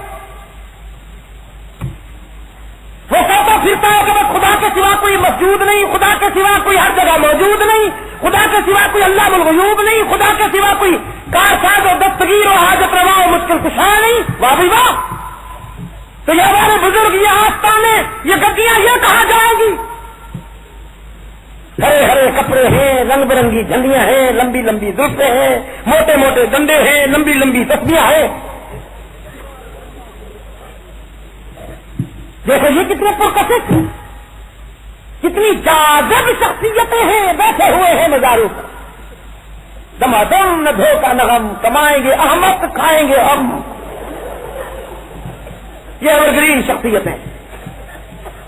وہ کہتا پھرتا ہے کہ خدا کے سوا کوئی موجود نہیں, خدا کے سوا کوئی ہر جگہ موجود نہیں, خدا کے سوا کوئی اللہ الغیوب نہیں, خدا کے سوا کوئی کارساز و دستگیر و حاجت روا و مشکل کشا نہیں. واہ بھی واہ. تو یہ ہمارے بزرگ یہ آستانے یہ گدیاں یہ کہاں جائیں گی؟ ہرے ہرے کپڑے ہیں, رنگ برنگی جھنڈیاں ہیں, لمبی لمبی زلفیں ہیں, موٹے موٹے ڈنڈے ہیں, لمبی لمبی تسبیحیں ہیں. دیکھو یہ کتنے پرکشش ہیں, کتنی جاذب شخصیتیں ہیں بیٹھے ہوئے ہیں مزاروں پر. دمادم نہ دھوکا نہ غم, کمائیں گے احمد کھائیں گے ہم. یہ ایورگرین شخصیتیں,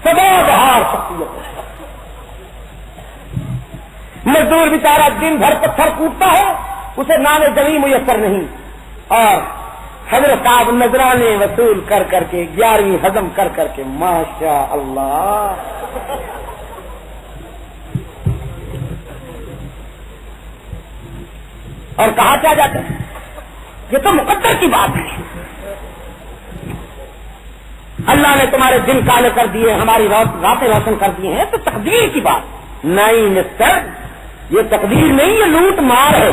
سدا بہار شخصیتیں. مزدور بیچارہ دن بھر پتھر کوٹتا ہے, اسے نام زمین میسر نہیں, اور حضرت صاحب نذرانے وصول کر کر کے 11ویں ہضم کر کر کے ماشاء اللہ. اور کہا کیا جاتا ہے یہ تو مقدر کی بات ہے. اللہ نے تمہارے دل کالے کر دیے, ہماری راتیں روشن کر دی ہیں, تو تقدیر کی بات نہیں مسٹر, یہ تقدیر نہیں, یہ لوٹ مار ہے.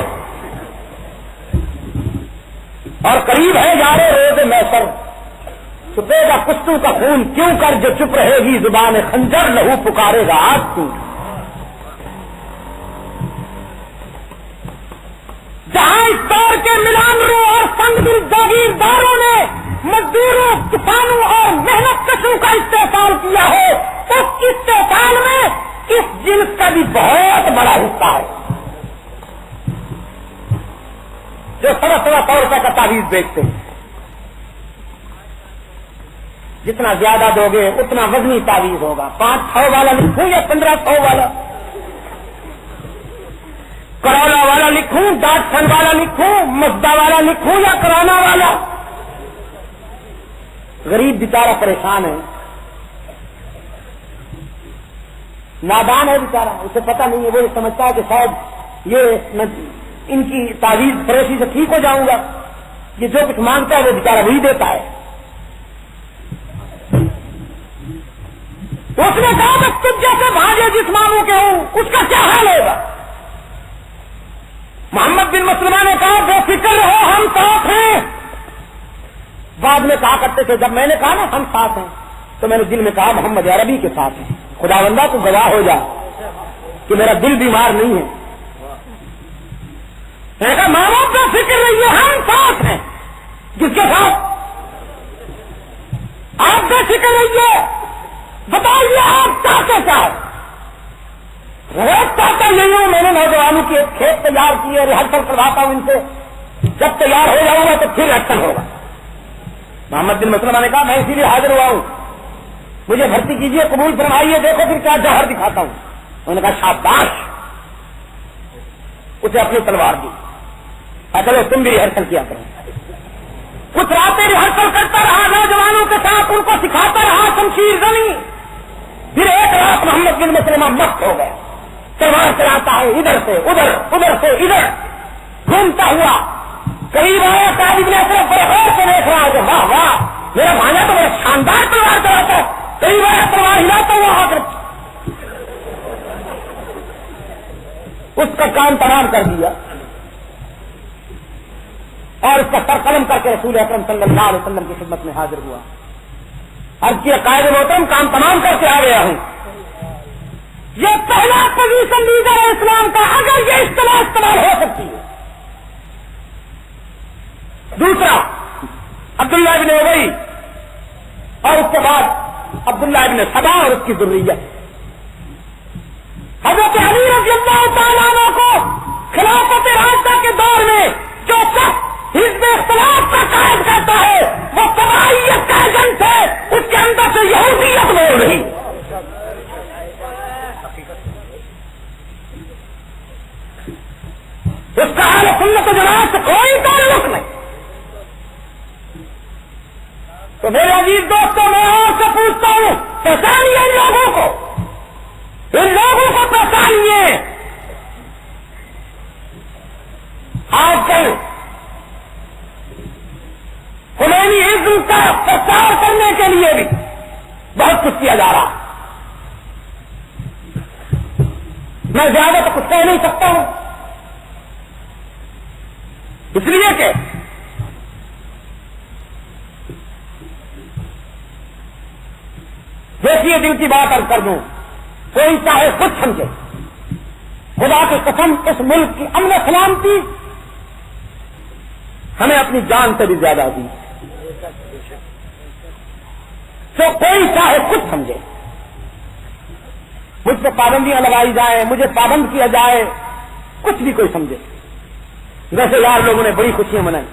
اور قریب ہے یارے روز محشر, چھپے گا کشتوں کا خون کیوں کر جو چپ رہے گی زبان خنجر لہو پکارے گا آج کیوں. جہاں اس دور کے ملانروں اور سنگ دل جاگیرداروں نے مزدوروں کسانوں اور محنت کشوں کا استحصال کیا ہے اس استحصال میں اس جنس کا بھی بہت بڑا حصہ ہے جو 100 روپے کا تعویذ بیچتے ہیں. جتنا زیادہ دو گے اتنا وزنی تعویذ ہوگا. 500 والا لکھوں یا 1500 والا, کرولا والا لکھوں, ڈاک فن والا لکھوں, مزدہ والا لکھوں یا کرانا والا. غریب بیچارہ پریشان ہے, نادان ہے بیچارہ, اسے پتہ نہیں ہے. وہ سمجھتا ہے کہ شاید یہ ان کی تعویذ فروشی سے ٹھیک ہو جاؤں گا. یہ جو کچھ مانگتا ہے وہ بیچارہ وہی دیتا ہے. اس نے کہا کہ تجھ جیسے بھاگے جس مانگوں کے ہوں اس کا کیا حال ہوگا. محمد بن مسلمہ نے کہا بے فکر رہو ہم ساتھ ہیں. بعد میں کہا کرتے تھے جب میں نے کہا نا ہم ساتھ ہیں تو میں نے دل میں کہا محمد عربی کے ساتھ ہیں. خدا بندہ تو گواہ ہو جا کہ میرا دل بیمار نہیں ہے. میں نے کہا ماں باپ بے فکر رہیے ہم ساتھ ہیں. جس کے ساتھ آپ بے فکر رہیے, بتائیے آپ چاہتے کیا روز چاہتا نہیں ہوں. میں نے نوجوانوں کی ایک کھیت تیار کی ہے, ریہرسل کرواتا ہوں ان سے. جب تیار ہو جاؤں گا تو پھر ایکشن ہوگا. محمد بن مسلمہ نے کہا میں اسی لیے حاضر ہوا ہوں, مجھے بھرتی کیجیے, قبول فرمائیے, دیکھو پھر کیا جوہر دکھاتا ہوں. انہوں نے کہا شاباش. اسے اپنی تلوار دی. چلو تم بھی ریہرسل کیا کرو. کچھ راتیں ریہرسل کرتا رہا نوجوانوں کے ساتھ, ان کو سکھاتا رہا شمشیر زنی. پھر ایک رات محمد بن مسلمہ مست ہو گیا, تلوار چلاتا ہے ادھر سے ادھر, ادھر سے ادھر گھومتا ہوا. قریب آیا طالب نے صرف بڑے غور سے دیکھ رہا ہے کہ واہ واہ میرا بھانا تو بڑا شاندار تلوار چلاتا ہے. قریب آیا تلوار ہلاتا ہوا آ کر اس کا کام تمام کر دیا اور اس کا سر قلم کر کے رسول اکرم صلی اللہ علیہ وسلم کی خدمت میں حاضر ہوا. عرض کیا قائد محترم کام تمام کر کے آ گیا ہوں. یہ پہلا پوزیشن لیڈر ہے اسلام کا, اگر یہ استعمال ہو سکتی ہے. دوسرا عبداللہ ابن ابی اور اس کے بعد عبداللہ ابن سبا اور اس کی ذریت. حضرت علی رضی اللہ تعالیٰ عنہ کو خلافت راشدہ کے دور میں جو شخص حزب اختلاف کا قائد کرتا ہے وہ سبائیت کا ایجنٹ ہے, اس کے اندر سے یہودیت بول رہی. اس کا اہل سنت و جماعت سے کوئی تعلق نہیں. تو میرے عزیز دوستوں میں اور سے پوچھتا ہوں, پہچانیے ان لوگوں کو, ان لوگوں کو پہچانیے. آج کل خمینی ازم کا پرچار کرنے کے لیے بھی بہت کچھ کیا جا رہا. میں زیادہ تو کچھ کہہ نہیں سکتا ہوں, اس لیے کہ دیکھیے دل کی بات عرض کر دوں, کوئی چاہے خود سمجھے, خدا کی قسم اس ملک کی امن و سلامتی ہمیں اپنی جان سے بھی زیادہ دی. تو کوئی چاہے خود سمجھے, مجھ پہ پابندیاں لگائی جائیں, مجھے پابند کیا جائے, کچھ بھی کوئی سمجھے. ویسے یار لوگوں نے بڑی خوشیاں منائی.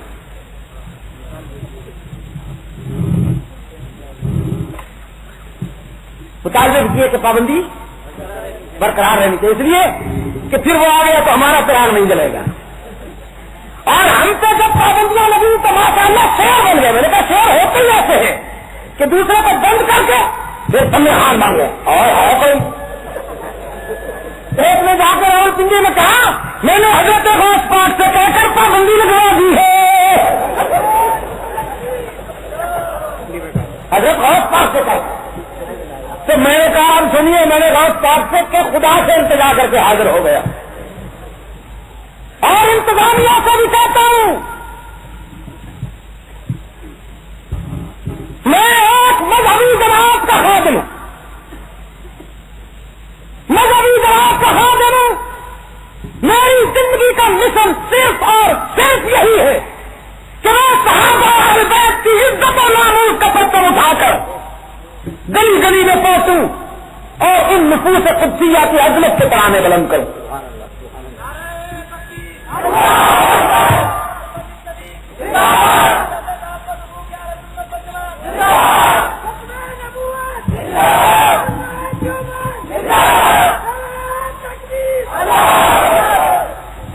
مطالبے کیے کہ پابندی برقرار رہنی چاہیے, اس لیے کہ پھر وہ آ گیا تو ہمارا پیار نہیں جلے گا. اور ہم پہ جب پابندیاں لگی تو ماشاء اللہ شیر بن گئے. میں نے کہا شیر ہوتے ہی ایسے ہیں کہ دوسرے کو بند کر کے پھر تم نے ہار مانگے. اور کوئی ایک نے جا کر راول پنڈی میں کہا میں نے حضرت غوث پاک سے کہہ کر پابندی لگوا دی ہے. حضرت غوث پاک سے کہا تو میں نے کہا اب سنیے, میں نے غوث پاک سے کہ خدا سے التجا کر کے حاضر ہو گیا اور انتظامیہ سے بھی کہتا ہوں میں ایک مذہبی جماعت کا خادم ہوں، مذہبی جماعت کا خادم ہوں. میری زندگی کا مشن صرف اور صرف یہی ہے کہ میں صحابہ اہل بیت کی عزت و ناموس کا پتھر اٹھا کر گلی گلی میں پہنچوں اور ان نفوس قدسیہ کی عظمت سے ترانے بلند کروں.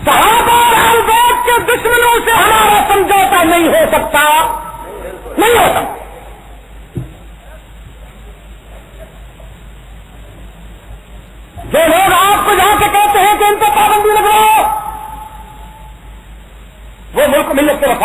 صحابہ اور اہل بیت کے دشمنوں سے ہمارا سمجھوتا نہیں ہو سکتا، نہیں ہوتا. جو لوگ آپ کو جا کے کہتے ہیں کہ ان کو پابندی لگاؤ، وہ ملک ملت کے